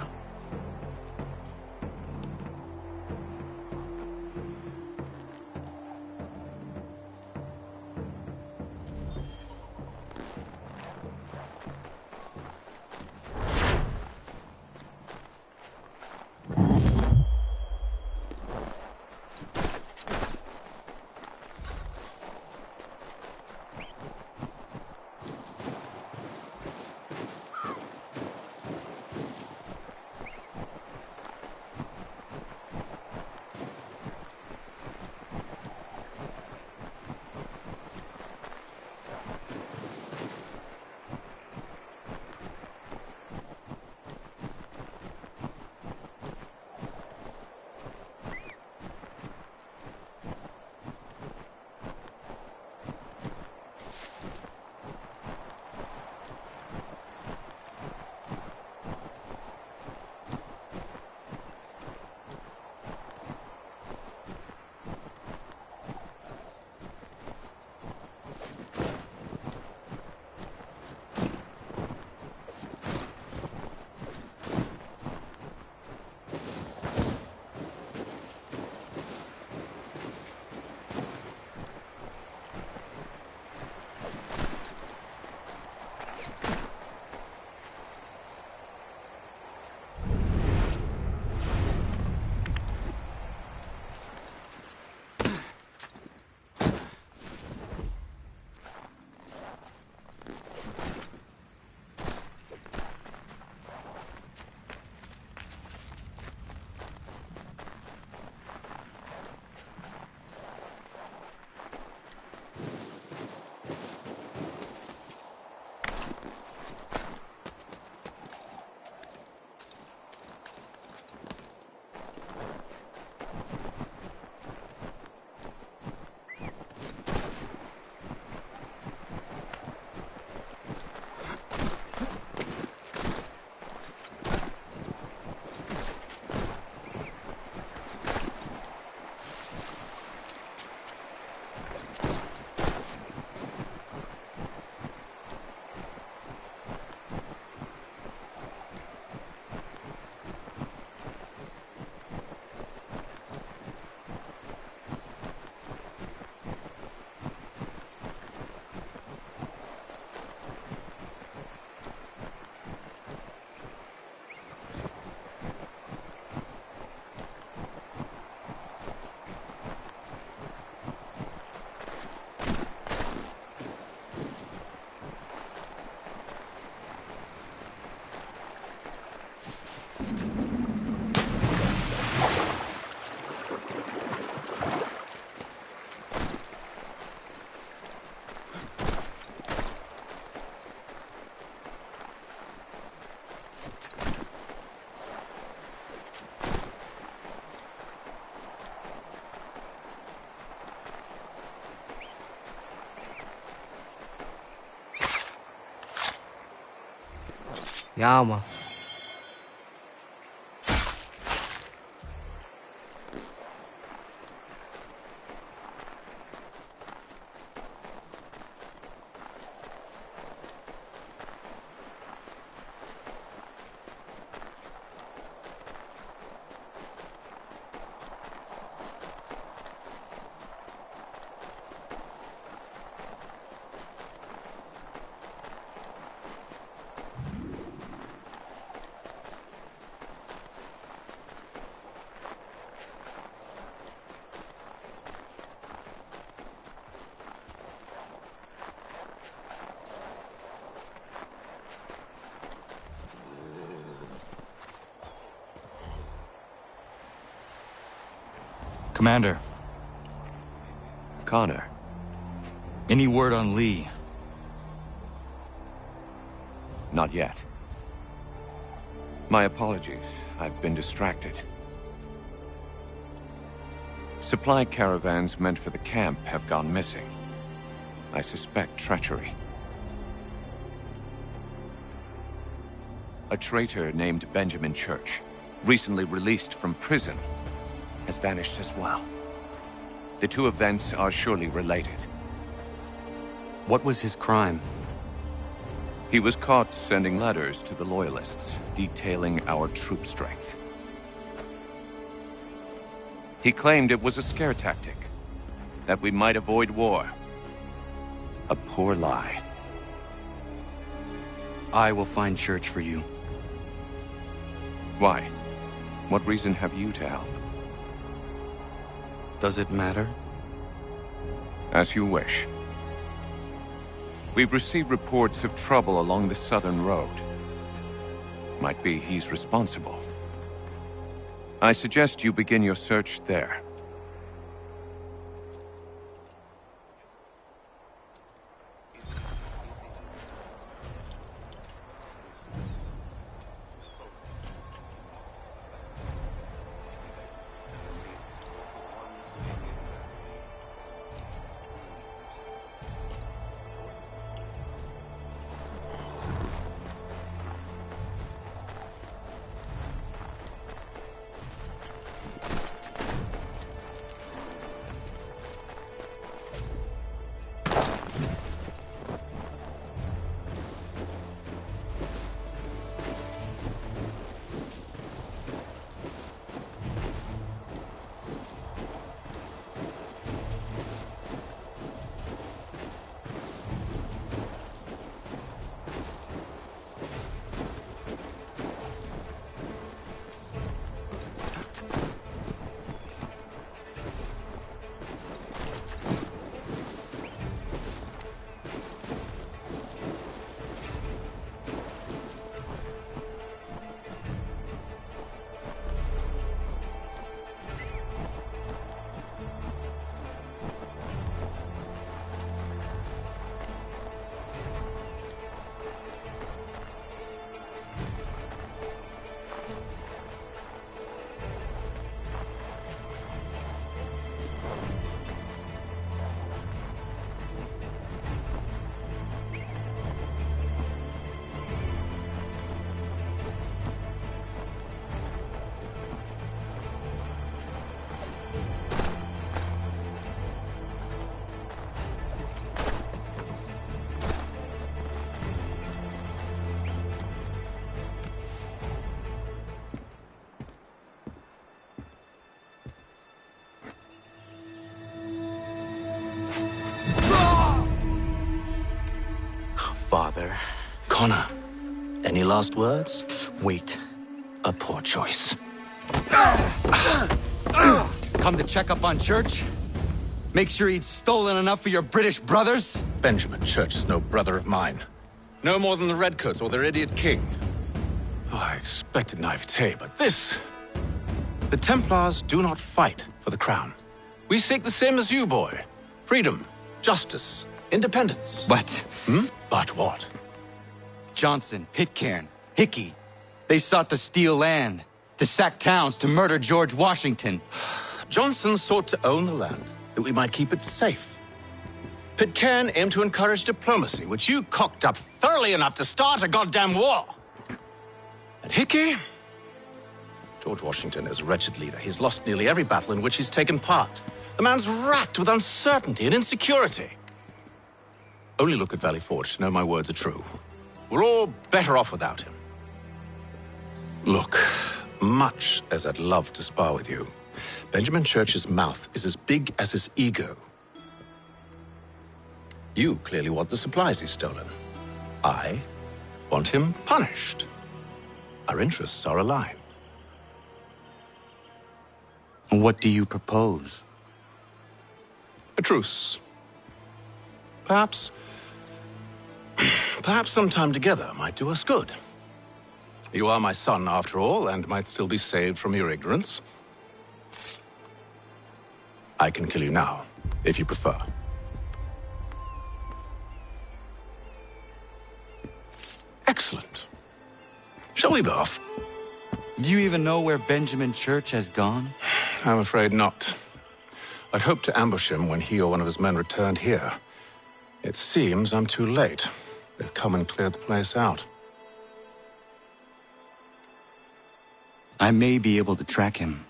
Ja, man. Commander. Connor. Any word on Lee? Not yet. My apologies. I've been distracted. Supply caravans meant for the camp have gone missing. I suspect treachery. A traitor named Benjamin Church, recently released from prison, has vanished as well. The two events are surely related. What was his crime? He was caught sending letters to the Loyalists, detailing our troop strength. He claimed it was a scare tactic, that we might avoid war. A poor lie. I will find Church for you. Why? What reason have you to help? Does it matter? As you wish. We've received reports of trouble along the southern road. Might be he's responsible. I suggest you begin your search there. Father. Connor, any last words? Wait. A poor choice. Come to check up on Church? Make sure he'd stolen enough for your British brothers? Benjamin Church is no brother of mine. No more than the Redcoats or their idiot king. Oh, I expected naivete, but this... The Templars do not fight for the crown. We seek the same as you, boy. Freedom, justice, independence. But... But what? Johnson, Pitcairn, Hickey. They sought to steal land, to sack towns, to murder George Washington. Johnson sought to own the land, that we might keep it safe. Pitcairn aimed to encourage diplomacy, which you cocked up thoroughly enough to start a goddamn war. And Hickey? George Washington is a wretched leader. He's lost nearly every battle in which he's taken part. The man's racked with uncertainty and insecurity. Only look at Valley Forge to know my words are true. We're all better off without him. Look, much as I'd love to spar with you, Benjamin Church's mouth is as big as his ego. You clearly want the supplies he's stolen. I want him punished. Our interests are aligned. What do you propose? A truce. Perhaps some time together might do us good. You are my son, after all, and might still be saved from your ignorance. I can kill you now, if you prefer. Excellent. Shall we be off? Do you even know where Benjamin Church has gone? I'm afraid not. I'd hoped to ambush him when he or one of his men returned here. It seems I'm too late. They've come and cleared the place out. I may be able to track him.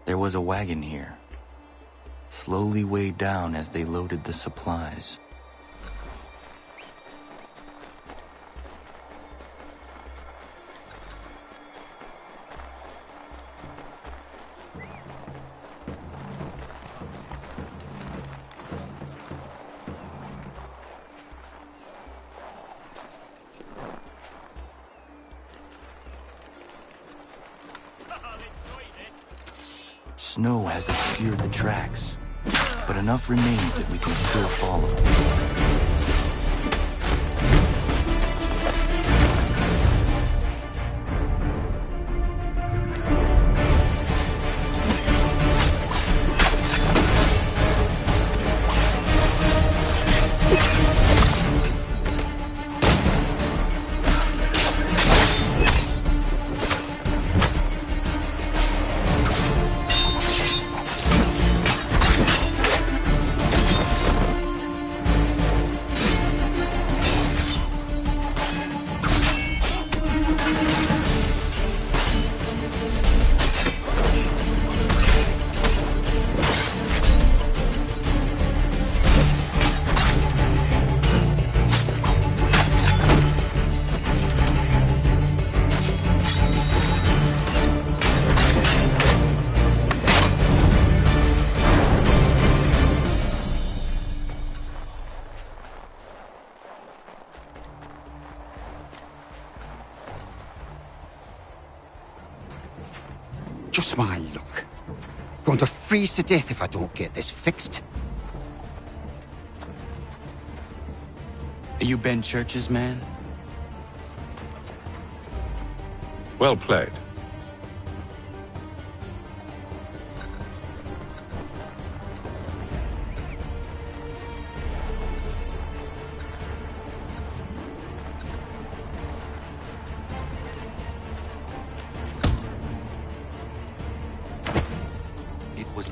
There was a wagon here, slowly weighed down as they loaded the supplies. Snow has obscured the tracks, but enough remains that we can still follow. Just my luck. Going to freeze to death if I don't get this fixed. Are you Ben Church's man? Well played.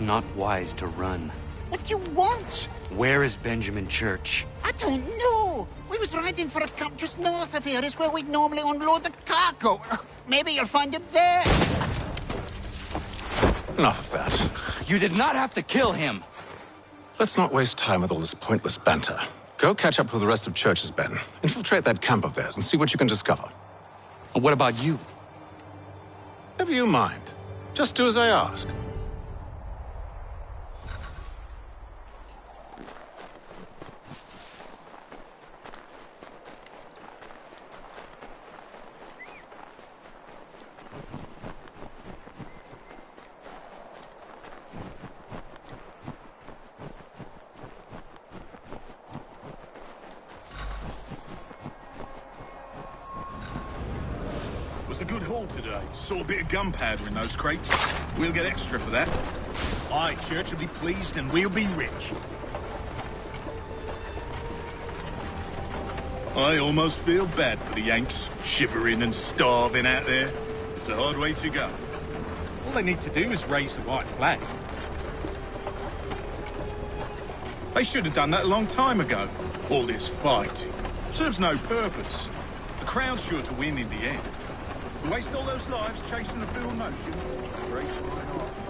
Not wise to run. What do you want? Where is Benjamin Church? I don't know. We was riding for a camp just north of here. Is where we'd normally unload the cargo. Maybe you'll find him there. Enough of that. You did not have to kill him. Let's not waste time with all this pointless banter. Go catch up with the rest of Church's men. Infiltrate that camp of theirs and see what you can discover. What about you? Never you mind. Just do as I ask. Saw a bit of gunpowder in those crates. We'll get extra for that. Aye, Church will be pleased and we'll be rich. I almost feel bad for the Yanks, shivering and starving out there. It's a hard way to go. All they need to do is raise the white flag. They should have done that a long time ago. All this fighting serves no purpose. The crown's sure to win in the end. Waste all those lives chasing the field notion. Great line off.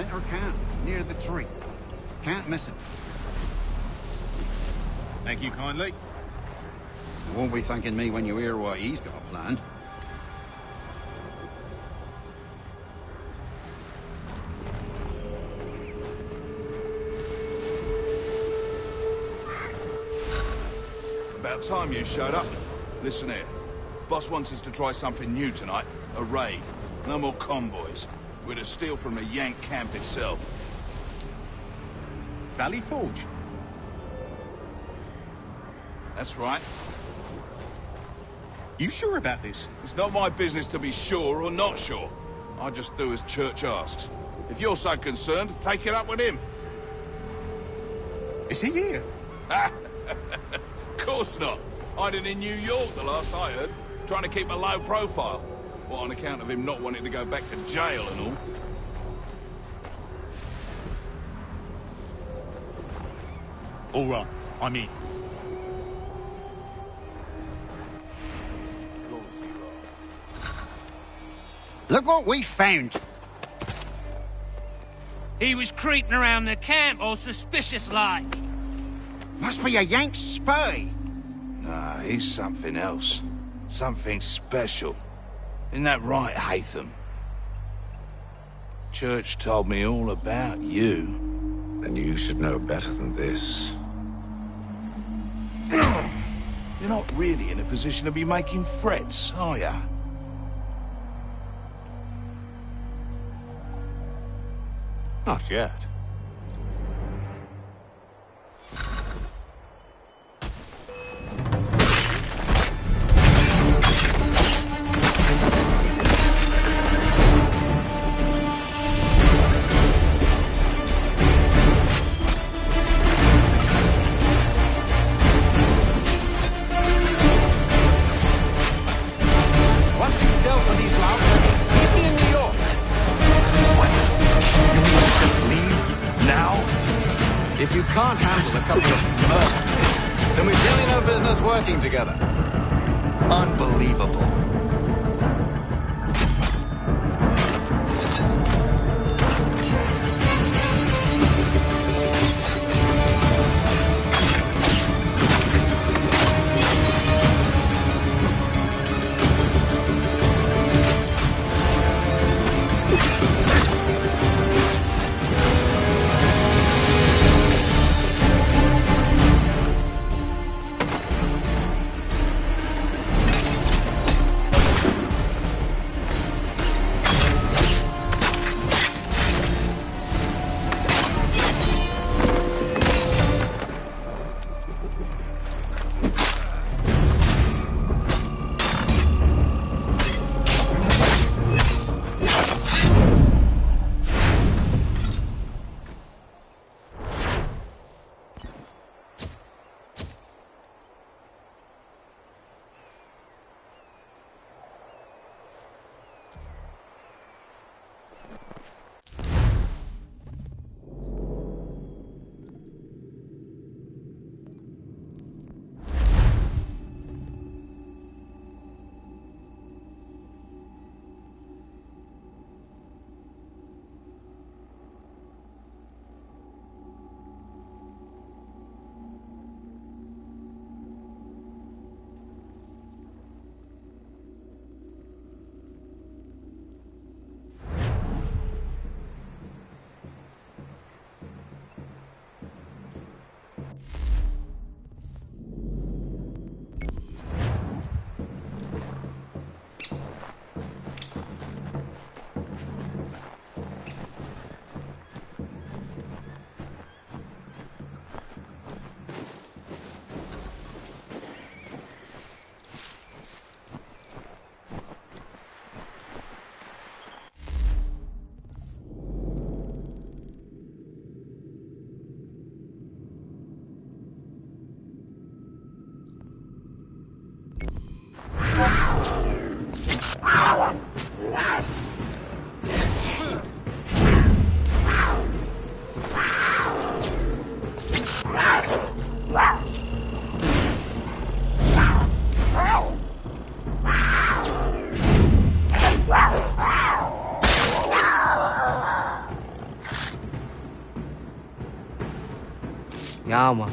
center camp, near the tree. Can't miss it. Thank you kindly. You won't be thanking me when you hear what he's got planned. About time you showed up. Listen here. Boss wants us to try something new tonight. A raid. No more convoys. We're to steal from the Yank camp itself. Valley Forge? That's right. You sure about this? It's not my business to be sure or not sure. I just do as Church asks. If you're so concerned, take it up with him. Is he here? Of course not. Hiding in New York, the last I heard. Trying to keep a low profile. What, on account of him not wanting to go back to jail and all? All right, I'm in. Look what we found. He was creeping around the camp all suspicious-like. Must be a Yank spy. Nah, he's something else. Something special. Isn't that right, Hatham? Church told me all about you. Then you should know better than this. You're not really in a position to be making threats, are ya? Not yet. Once you've dealt with these louts, meet me in New York. Now? If you can't handle a couple of mercenaries, then we've really no business working together. Unbelievable. Yeah, man.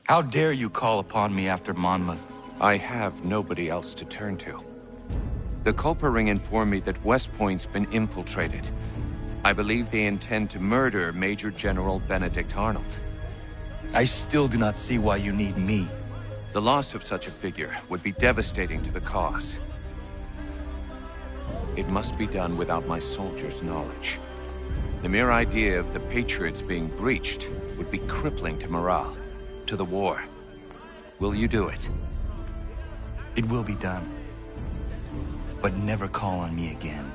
How dare you call upon me after Monmouth? I have nobody else to turn to. The Culper Ring informed me that West Point's been infiltrated. I believe they intend to murder Major General Benedict Arnold. I still do not see why you need me. The loss of such a figure would be devastating to the cause. It must be done without my soldiers' knowledge. The mere idea of the Patriots being breached would be crippling to morale, to the war. Will you do it? It will be done. But never call on me again.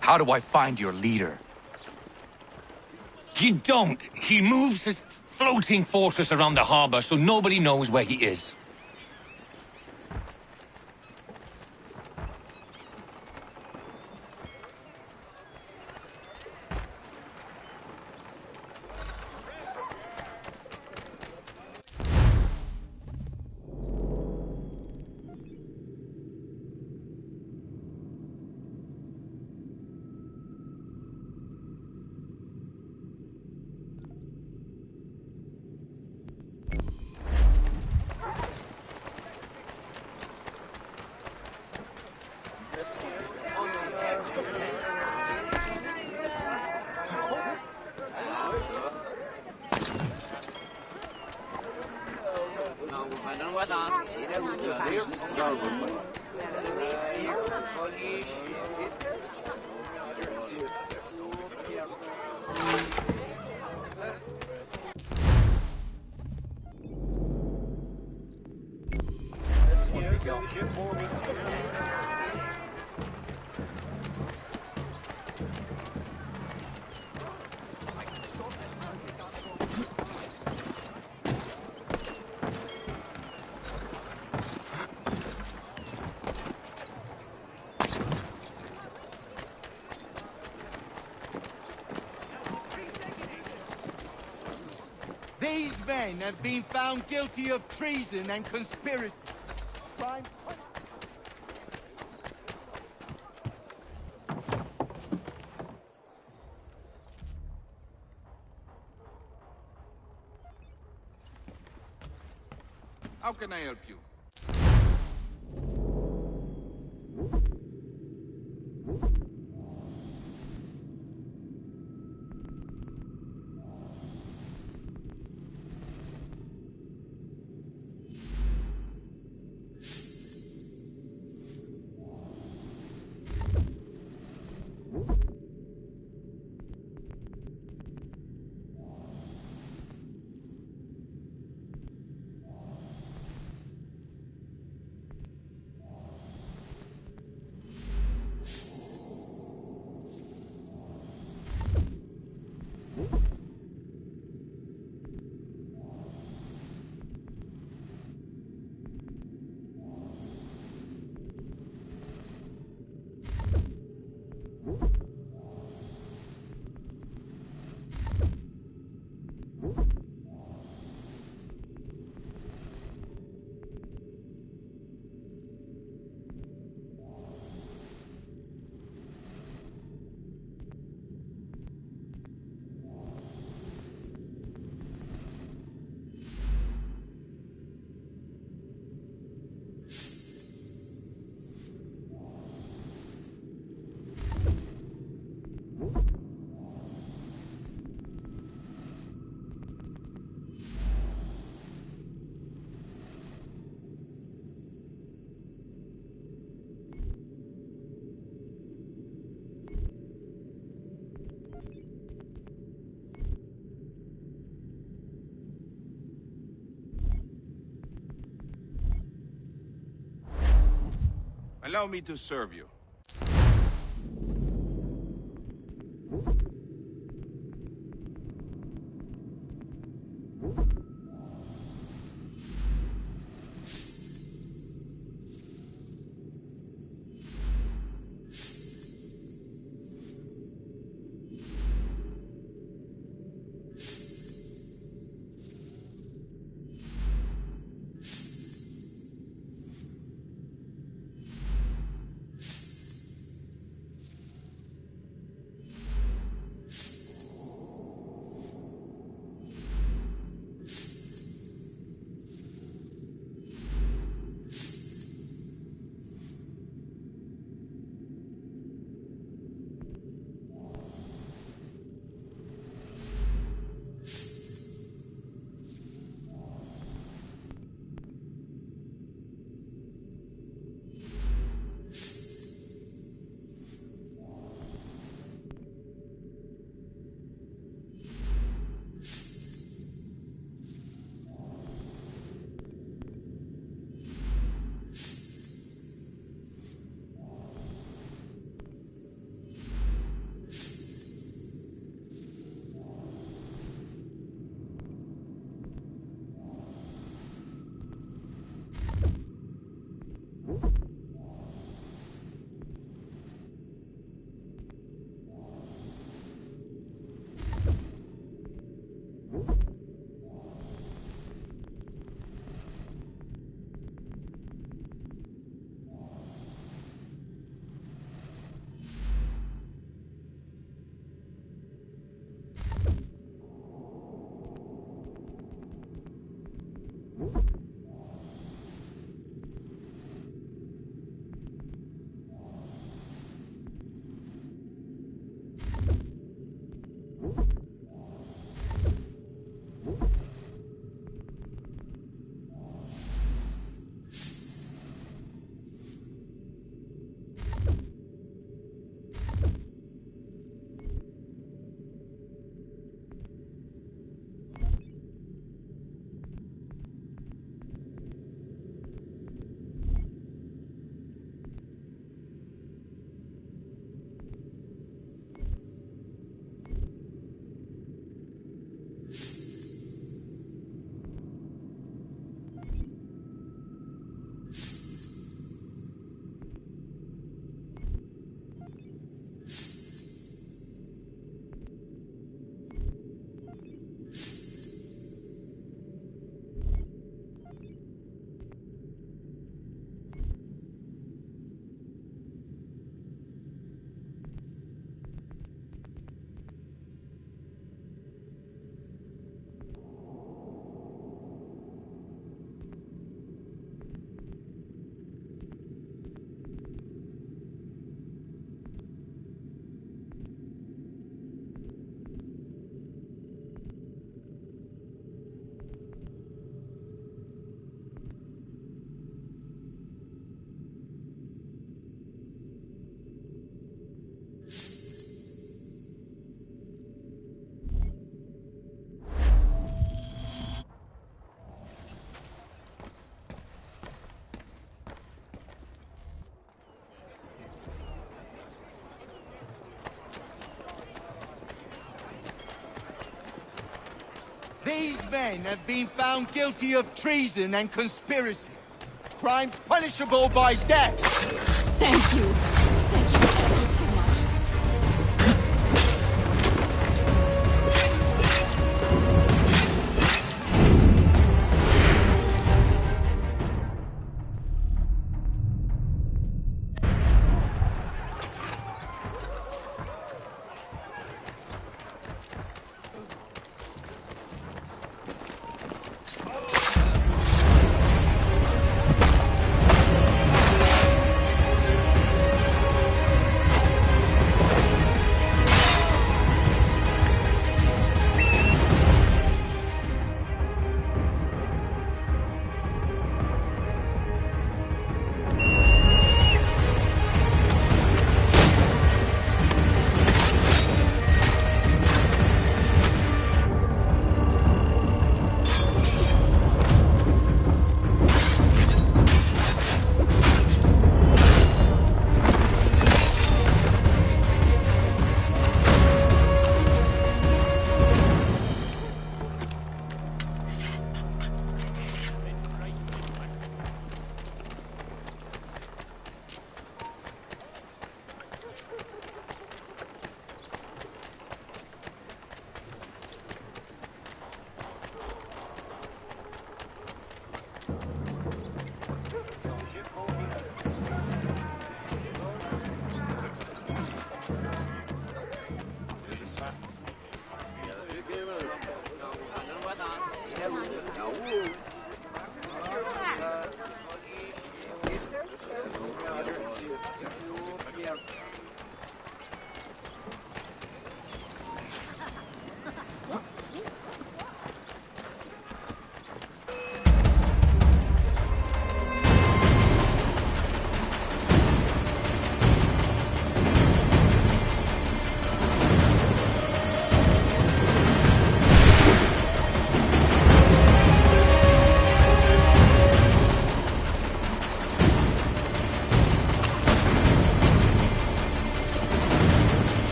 How do I find your leader? You don't. He moves his floating fortress around the harbor so nobody knows where he is. These men have been found guilty of treason and conspiracy. Crime. How can I help you? Allow me to serve you. These men have been found guilty of treason and conspiracy. Crimes punishable by death. Thank you. Thank you ever so much.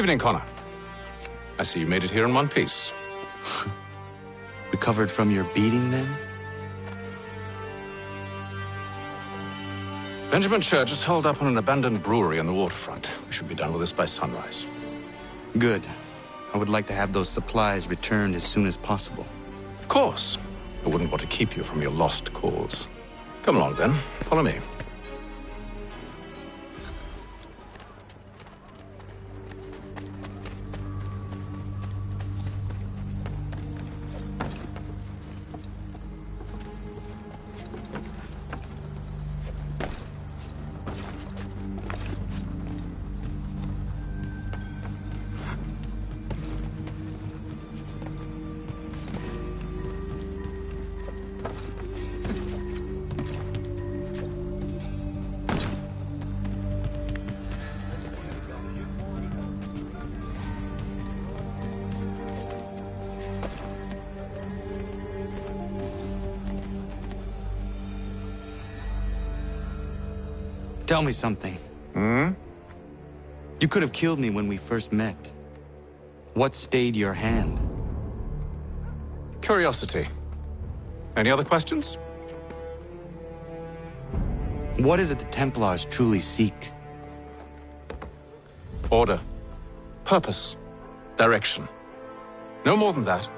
Evening, Connor. I see you made it here in one piece. Recovered from your beating, then? Benjamin Church is holed up on an abandoned brewery on the waterfront. We should be done with this by sunrise. Good. I would like to have those supplies returned as soon as possible. Of course. I wouldn't want to keep you from your lost cause. Come along, then. Follow me. Tell me something. Hmm? You could have killed me when we first met. What stayed your hand? Curiosity. Any other questions? What is it the Templars truly seek? Order. Purpose. Direction. No more than that.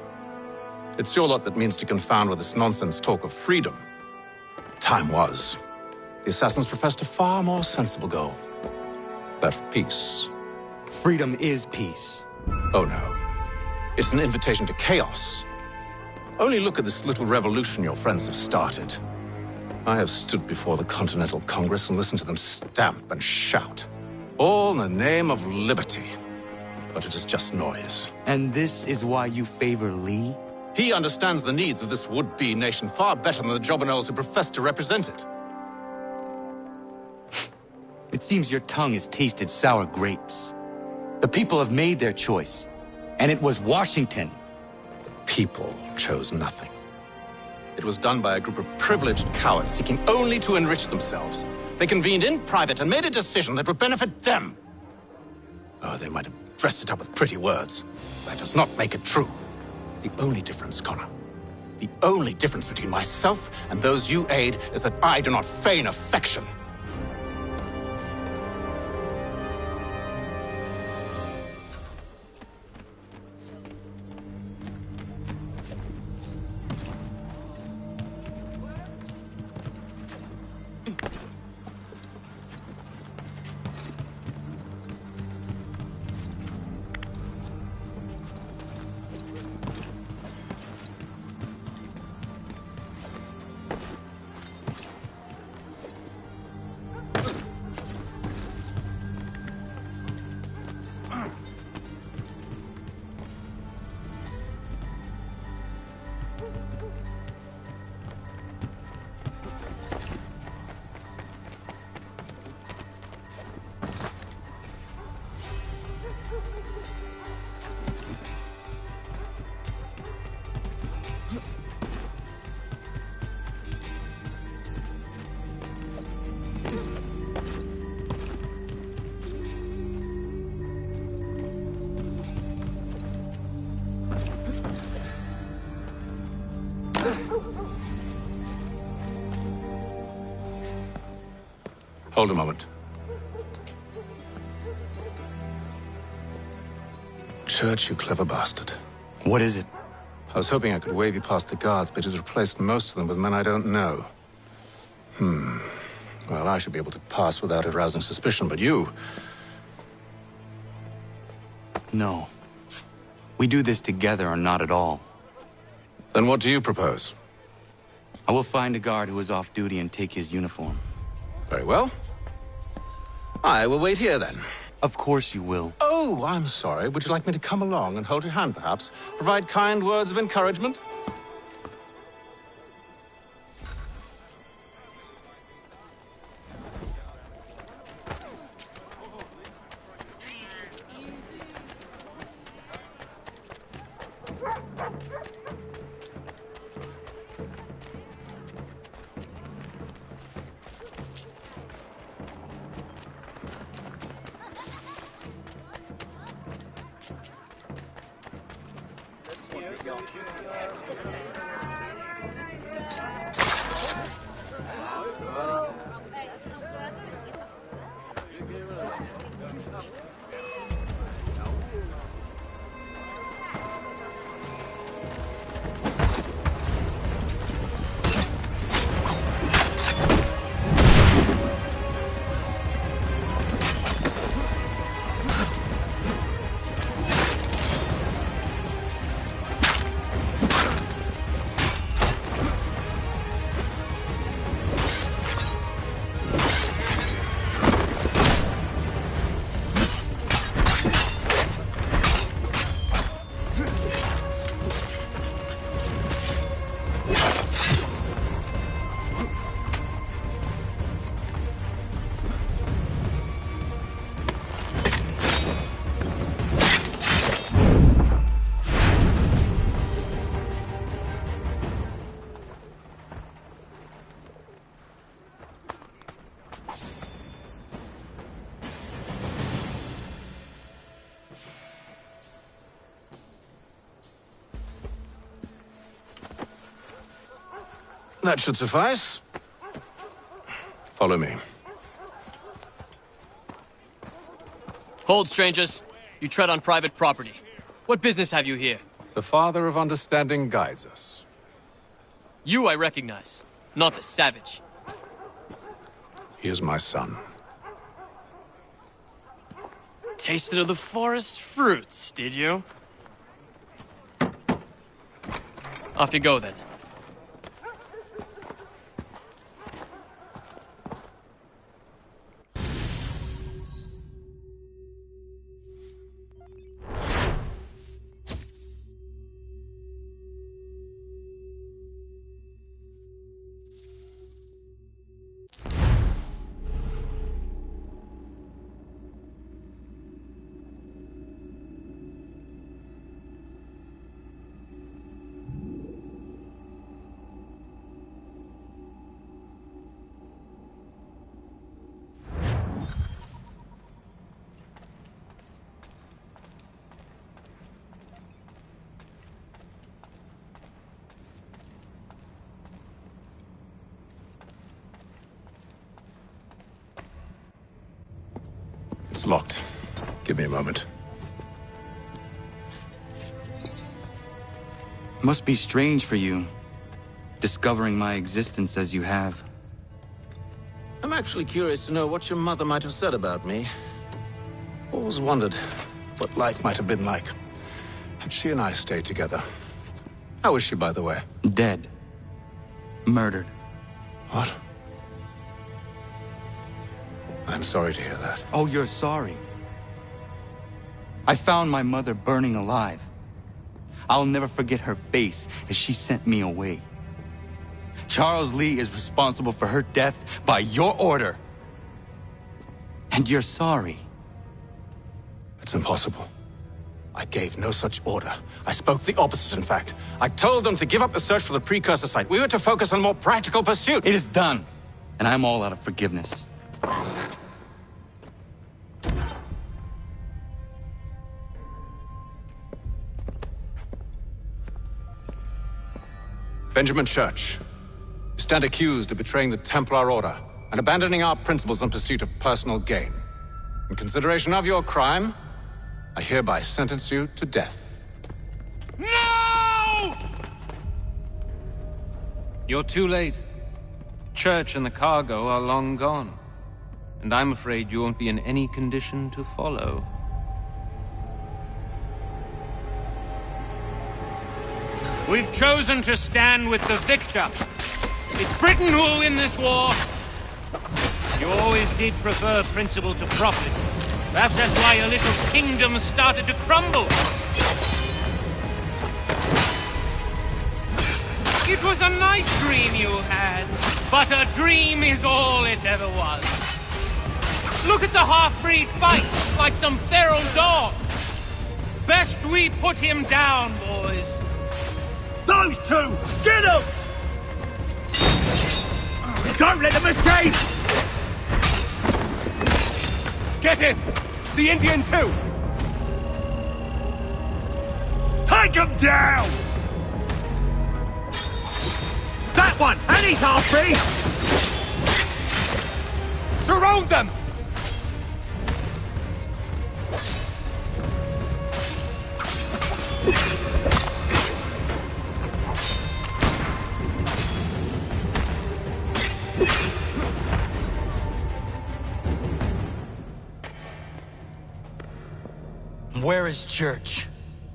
It's your lot that means to confound with this nonsense talk of freedom. Time was. The assassins professed a far more sensible goal. That of peace. Freedom is peace. Oh no. It's an invitation to chaos. Only look at this little revolution your friends have started. I have stood before the Continental Congress and listened to them stamp and shout. All in the name of liberty. But it is just noise. And this is why you favor Lee? He understands the needs of this would-be nation far better than the jobberknolls who profess to represent it. It seems your tongue has tasted sour grapes. The people have made their choice, and it was Washington. The people chose nothing. It was done by a group of privileged cowards seeking only to enrich themselves. They convened in private and made a decision that would benefit them. Oh, they might have dressed it up with pretty words. That does not make it true. The only difference, Connor, the only difference between myself and those you aid is that I do not feign affection. Hold a moment. Church, you clever bastard. What is it? I was hoping I could wave you past the guards, but he's replaced most of them with men I don't know. Well, I should be able to pass without arousing suspicion, but you... No. We do this together or not at all. Then what do you propose? I will find a guard who is off duty and take his uniform. Very well. I will wait here, then. Of course you will. Oh, I'm sorry. Would you like me to come along and hold your hand, perhaps? Provide kind words of encouragement? That should suffice. Follow me. Hold, strangers. You tread on private property. What business have you here? The Father of Understanding guides us. You I recognize, not the savage. He is my son. Tasted of the forest fruits, did you? Off you go, then. It's locked. Give me a moment. Must be strange for you, discovering my existence as you have. I'm actually curious to know what your mother might have said about me. Always wondered what life might have been like had she and I stayed together. How is she, by the way? Dead. Murdered. What? I'm sorry to hear that. Oh, you're sorry. I found my mother burning alive. I'll never forget her face as she sent me away. Charles Lee is responsible for her death by your order. And you're sorry. It's impossible. I gave no such order. I spoke the opposite, in fact. I told them to give up the search for the precursor site. We were to focus on a more practical pursuit. It is done, and I'm all out of forgiveness. Benjamin Church, you stand accused of betraying the Templar Order and abandoning our principles in pursuit of personal gain. In consideration of your crime, I hereby sentence you to death. No! You're too late. Church and the cargo are long gone. And I'm afraid you won't be in any condition to follow. We've chosen to stand with the victor. It's Britain who will win this war. You always did prefer principle to profit. Perhaps that's why your little kingdom started to crumble. It was a nice dream you had, but a dream is all it ever was. Look at the half-breed fight like some feral dog. Best we put him down, boys. Those two! Get them! Don't let them escape! Get him! The Indian too! Take them down! one, and he's half free! Surround them! Where is Church?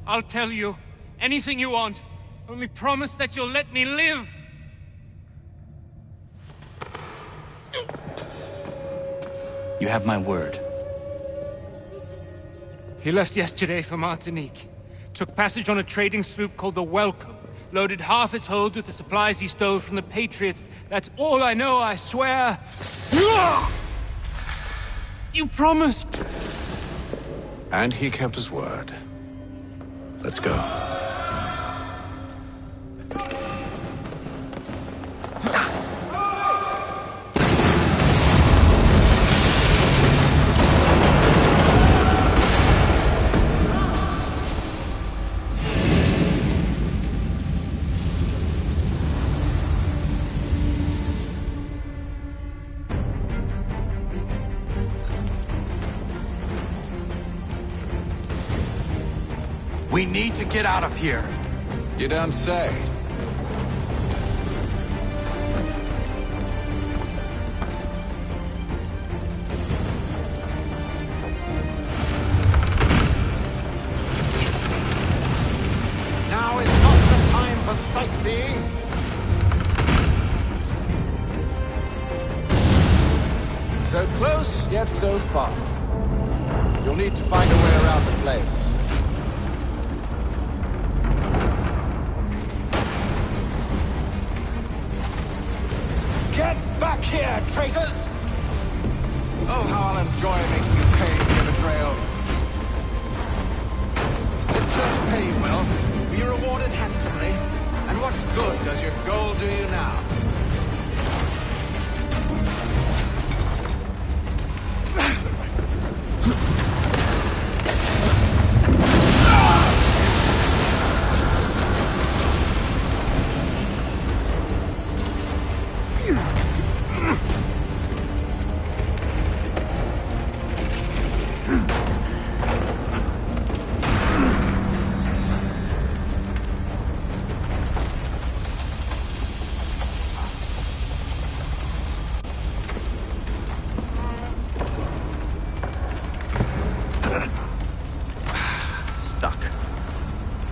I'll tell you. Anything you want. Only promise that you'll let me live. You have my word. He left yesterday for Martinique. Took passage on a trading sloop called the Welcome. Loaded half its hold with the supplies he stole from the Patriots. That's all I know, I swear. You promised. And he kept his word. Let's go. We need to get out of here. You don't say. Now is not the time for sightseeing. So close, yet so far. You'll need to find a way around the flames. Get back here, traitors! Oh, how I'll enjoy making you pay for your betrayal. The church pay you well, be rewarded handsomely. And what good does your gold do you now?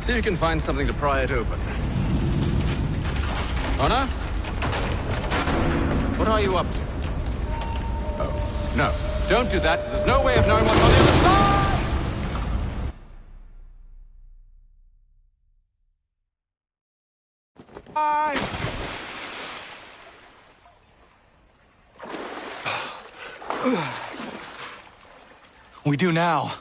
See if you can find something to pry it open. Honor? What are you up to? Oh, no. Don't do that. There's no way of knowing what's on the other side! We do now.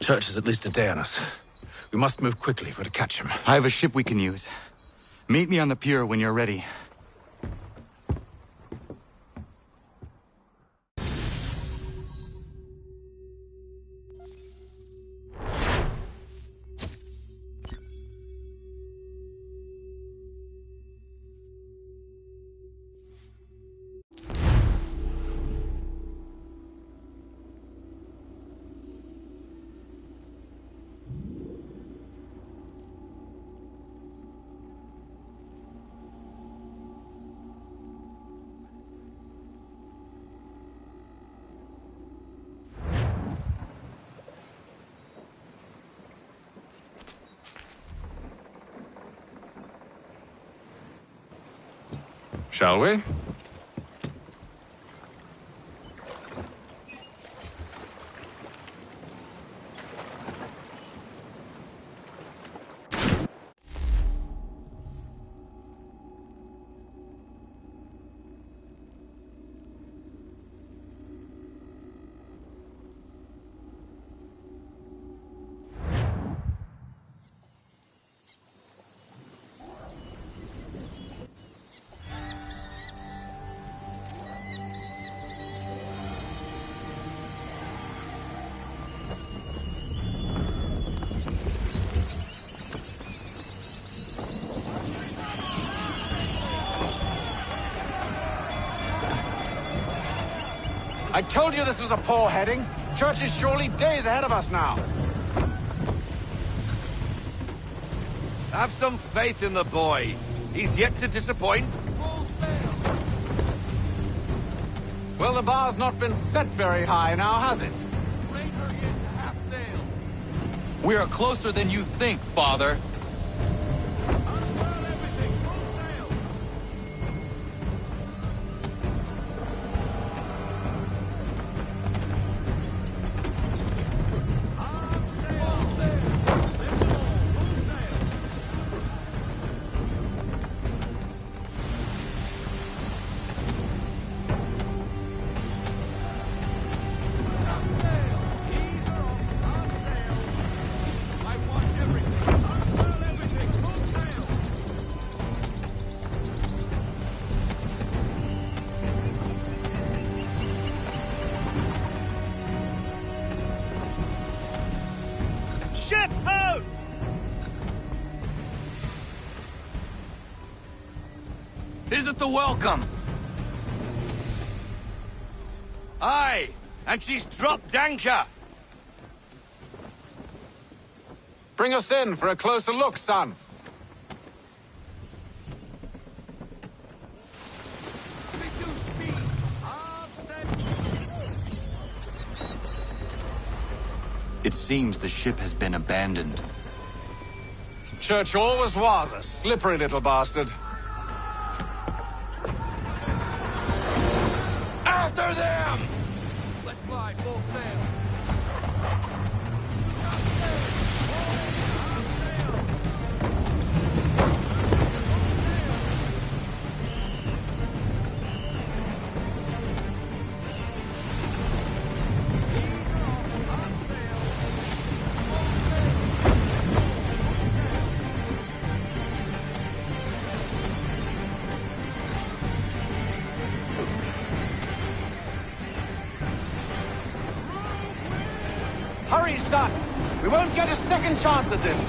Church is at least a day on us. We must move quickly if we're to catch him. I have a ship we can use. Meet me on the pier when you're ready. Shall we? I told you this was a poor heading. Church is surely days ahead of us now. Have some faith in the boy. He's yet to disappoint. Well, the bar's not been set very high now, has it? We are closer than you think, Father. Ship out! Is it the Welcome? Aye, and she's dropped anchor. Bring us in for a closer look, son. It seems the ship has been abandoned. Church always was a slippery little bastard. After them! Let's fly full sail. Hurry, son! We won't get a second chance at this!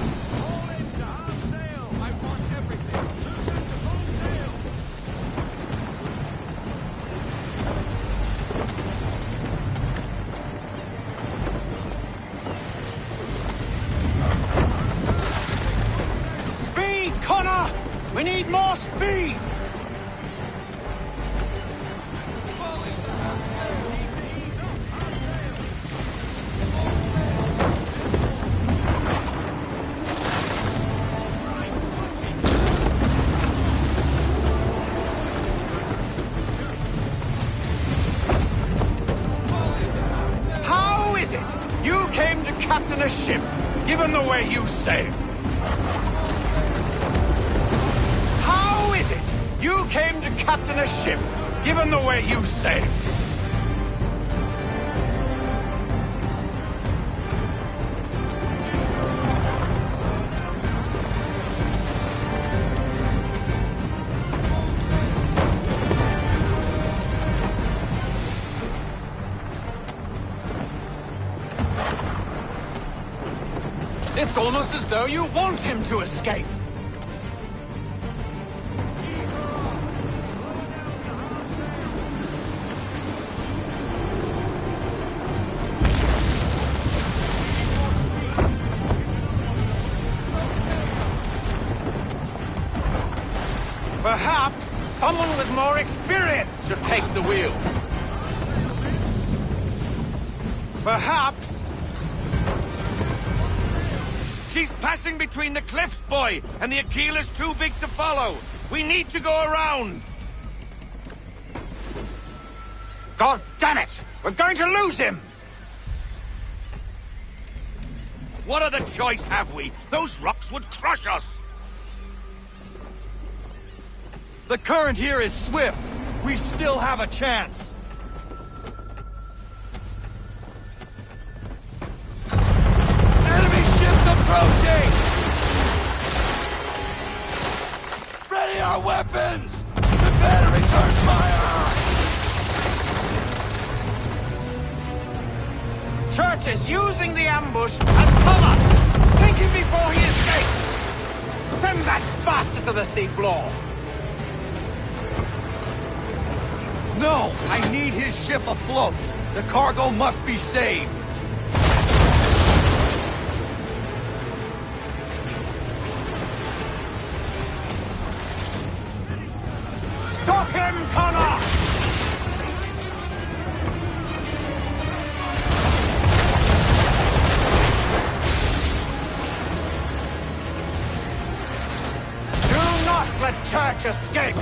Speed, Connor! We need more speed! You came to captain a ship, given the way you sailed. How is it you came to captain a ship, given the way you sailed? It's almost as though you want him to escape. Perhaps someone with more experience should take the wheel. Perhaps... She's passing between the cliffs, boy, and the Aquila's too big to follow. We need to go around. God damn it! We're going to lose him! What other choice have we? Those rocks would crush us. The current here is swift. We still have a chance. Enemy ships approaching! Ready our weapons! Prepare to return fire! Church is using the ambush as cover! Take him before he escapes! Send that bastard to the seafloor! No! I need his ship afloat! The cargo must be saved! Stop him, Connor! Do not let Church escape!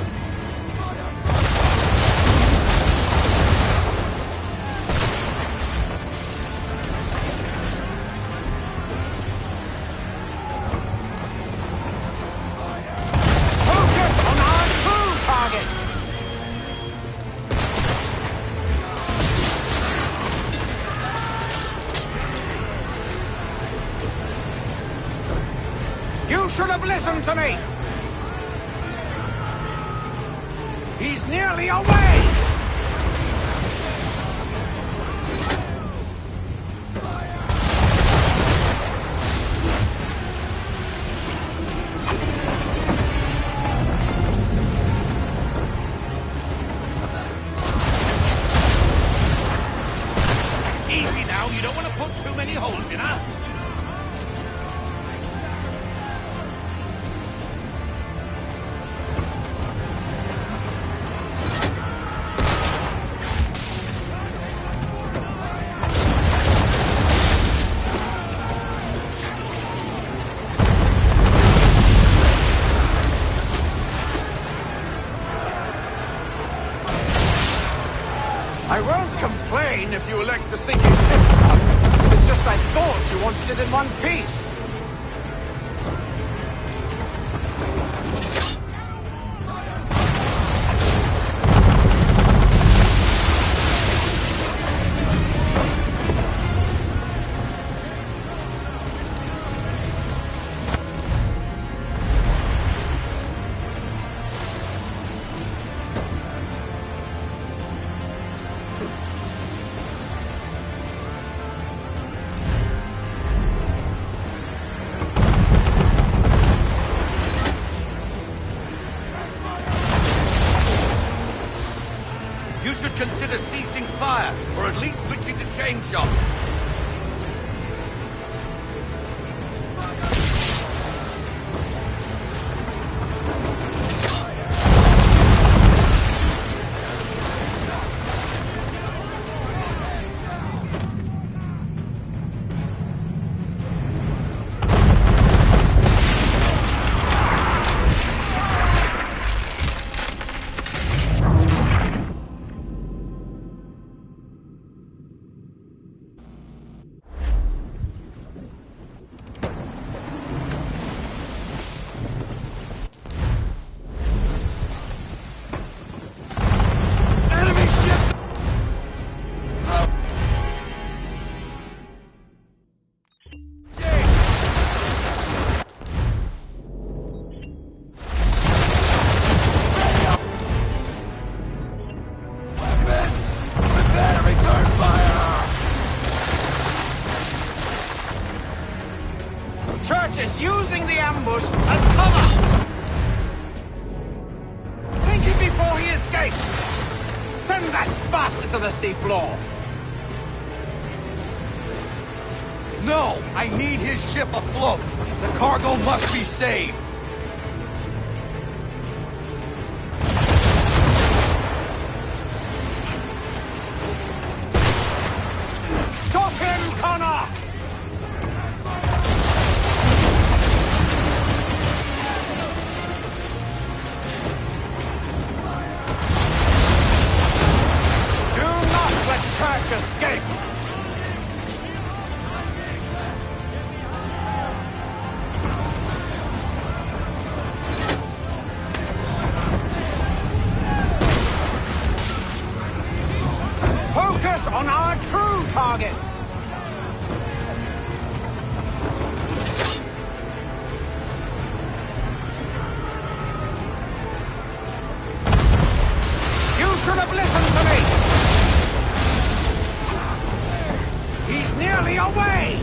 Focus on our true target! You should have listened to me! He's nearly away! Easy now, you don't want to put too many holes in her. I won't complain if you elect to sink your ship. It's just I thought you wanted it in one piece. You should consider ceasing fire, or at least switching to chain shot. Church is using the ambush as cover! Thinking before he escapes! Send that bastard to the seafloor! No! I need his ship afloat! The cargo must be saved! Stop him, Connor! Do not let Church escape! Focus on our true target! You should have listened to me! He's nearly away!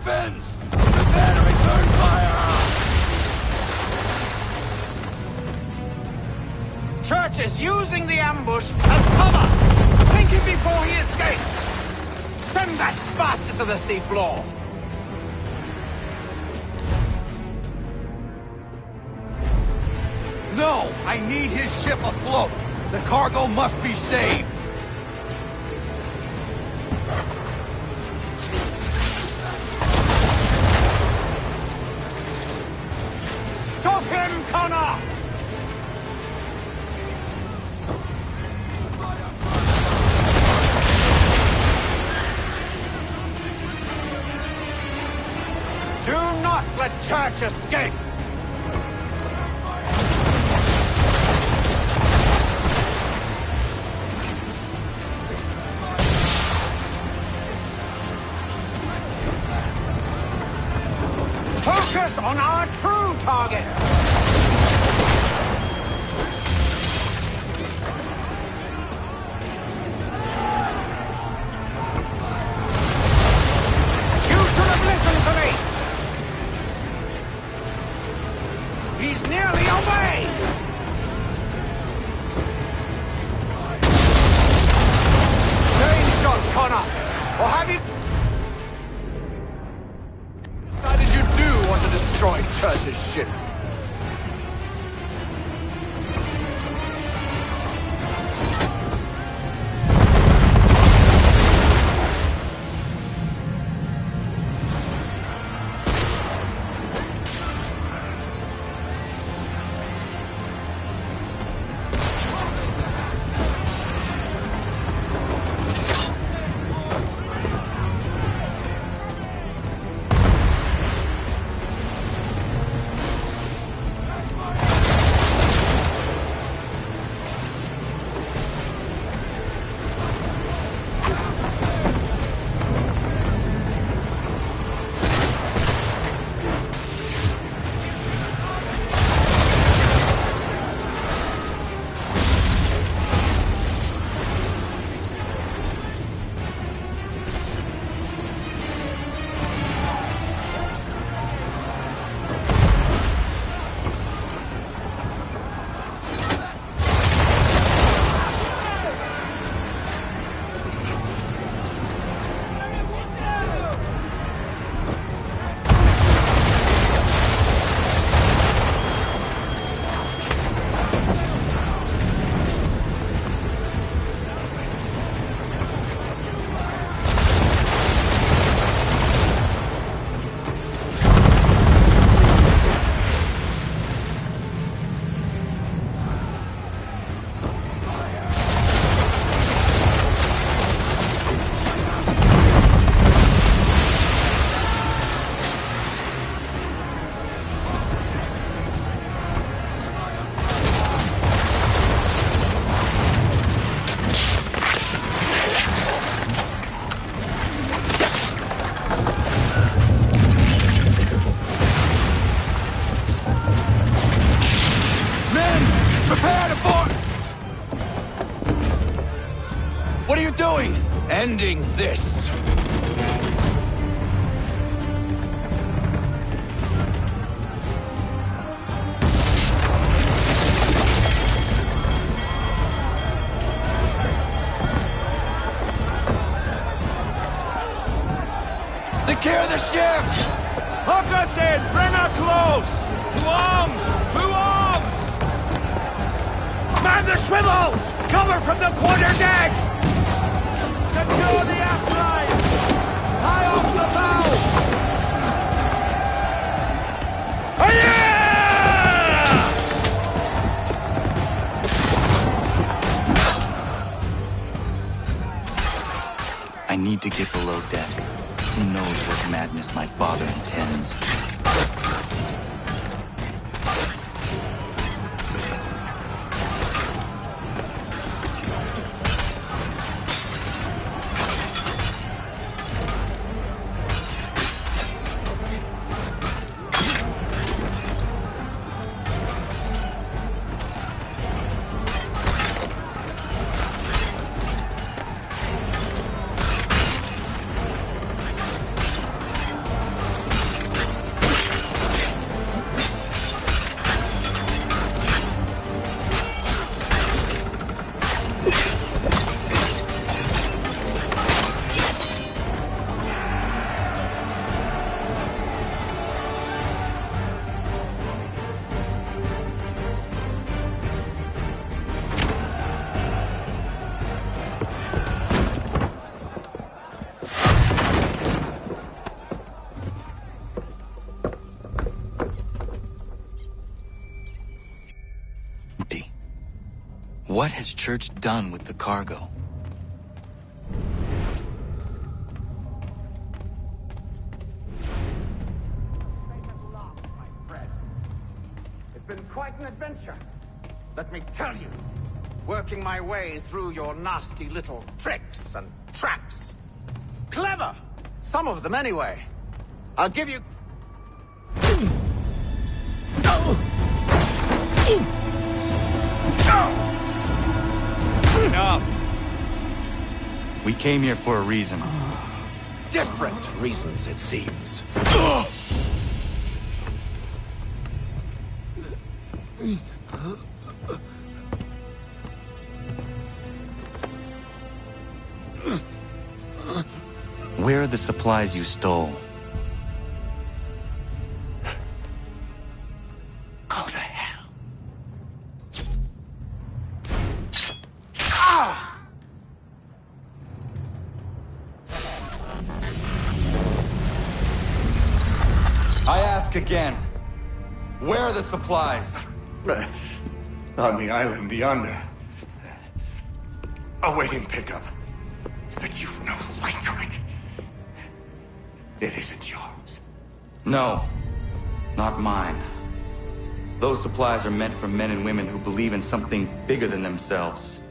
weapons! Prepare to return fire! Church is using the ambush as cover! Flank him before he escapes! Send that bastard to the seafloor! No! I need his ship afloat! The cargo must be saved! Stop him, Connor! Do not let Church escape! Focus on our true target! You should have listened to me! He's nearly away! Change shot, Connor! Or have you... decided you do want to destroy Church's ship? What are you doing? Ending this! Secure the ship! Hook us in! Bring her close! To arms! To arms! Man the swivels! Cover from the quarter deck! Secure the aft line! Tie off the bow! I need to get below deck. Who knows what madness my father intends? What has Church done with the cargo? It's been quite an adventure, let me tell you. Working my way through your nasty little tricks and traps. Clever! Some of them, anyway. I'll give you... Enough! We came here for a reason. Different reasons, it seems. Where are the supplies you stole? Go to hell. I ask again. Where are the supplies? On the island yonder. Awaiting pickup. But you've no right to it. It isn't yours. No, not mine. Those supplies are meant for men and women who believe in something bigger than themselves.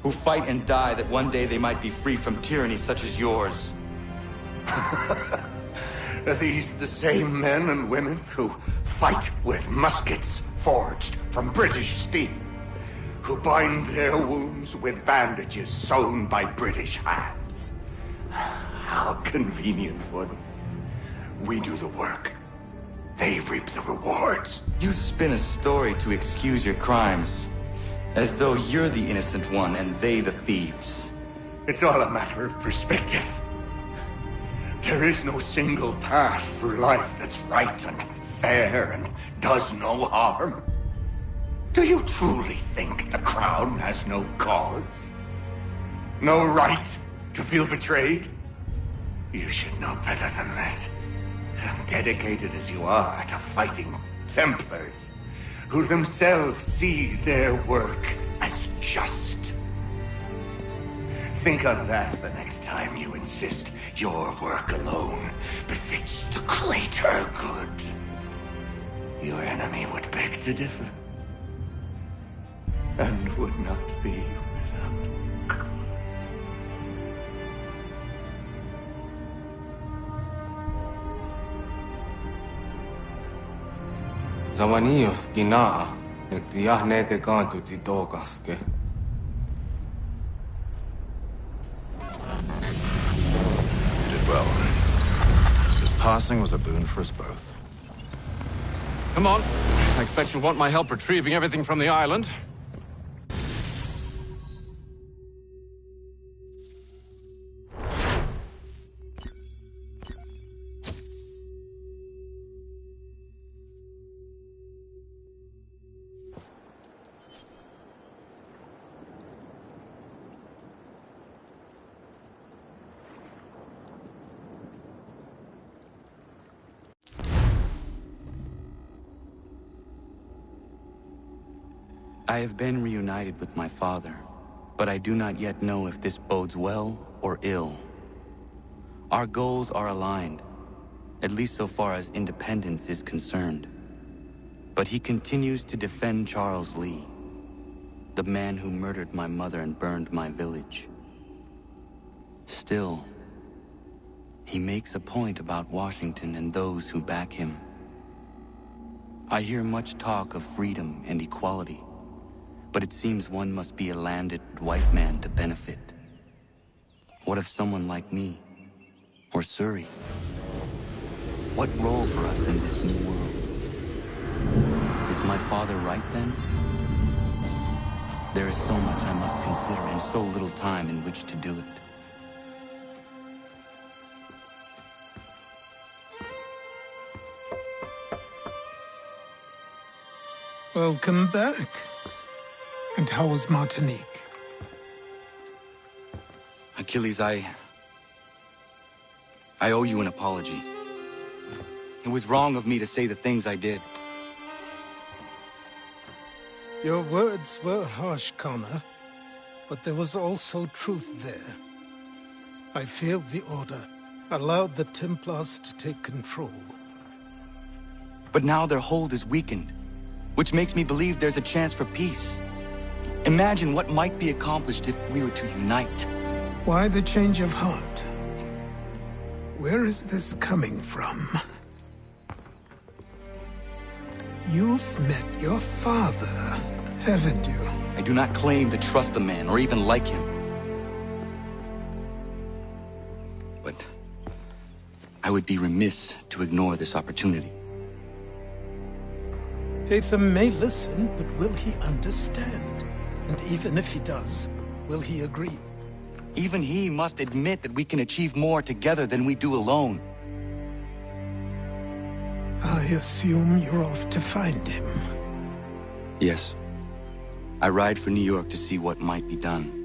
Who fight and die that one day they might be free from tyranny such as yours. Are these the same men and women who fight with muskets forged from British steel? Who bind their wounds with bandages sewn by British hands? How convenient for them. We do the work. They reap the rewards. You spin a story to excuse your crimes, as though you're the innocent one and they the thieves. It's all a matter of perspective. There is no single path through life that's right and fair and does no harm. Do you truly think the Crown has no cause? No right to feel betrayed? You should know better than this. Dedicated as you are to fighting Templars, who themselves see their work as just. Think on that the next time you insist your work alone befits the greater good. Your enemy would beg to differ, and would not be without cause. Zavanios kinaa, nektiahne te kantu titokaske. You did well. His passing was a boon for us both. Come on. I expect you'll want my help retrieving everything from the island. I have been reunited with my father, but I do not yet know if this bodes well or ill. Our goals are aligned, at least so far as independence is concerned. But he continues to defend Charles Lee, the man who murdered my mother and burned my village. Still, he makes a point about Washington and those who back him. I hear much talk of freedom and equality, but it seems one must be a landed white man to benefit. What of someone like me, or Surrey? What role for us in this new world? Is my father right then? There is so much I must consider and so little time in which to do it. Welcome back. And how was Martinique? Achilles, I owe you an apology. It was wrong of me to say the things I did. Your words were harsh, Connor, but there was also truth there. I failed the Order, allowed the Templars to take control. But now their hold is weakened, which makes me believe there's a chance for peace. Imagine what might be accomplished if we were to unite. Why the change of heart? Where is this coming from? You've met your father, haven't you? I do not claim to trust the man or even like him. But I would be remiss to ignore this opportunity. Hatham may listen, but will he understand? And even if he does, will he agree? Even he must admit that we can achieve more together than we do alone. I assume you're off to find him. Yes. I ride for New York to see what might be done.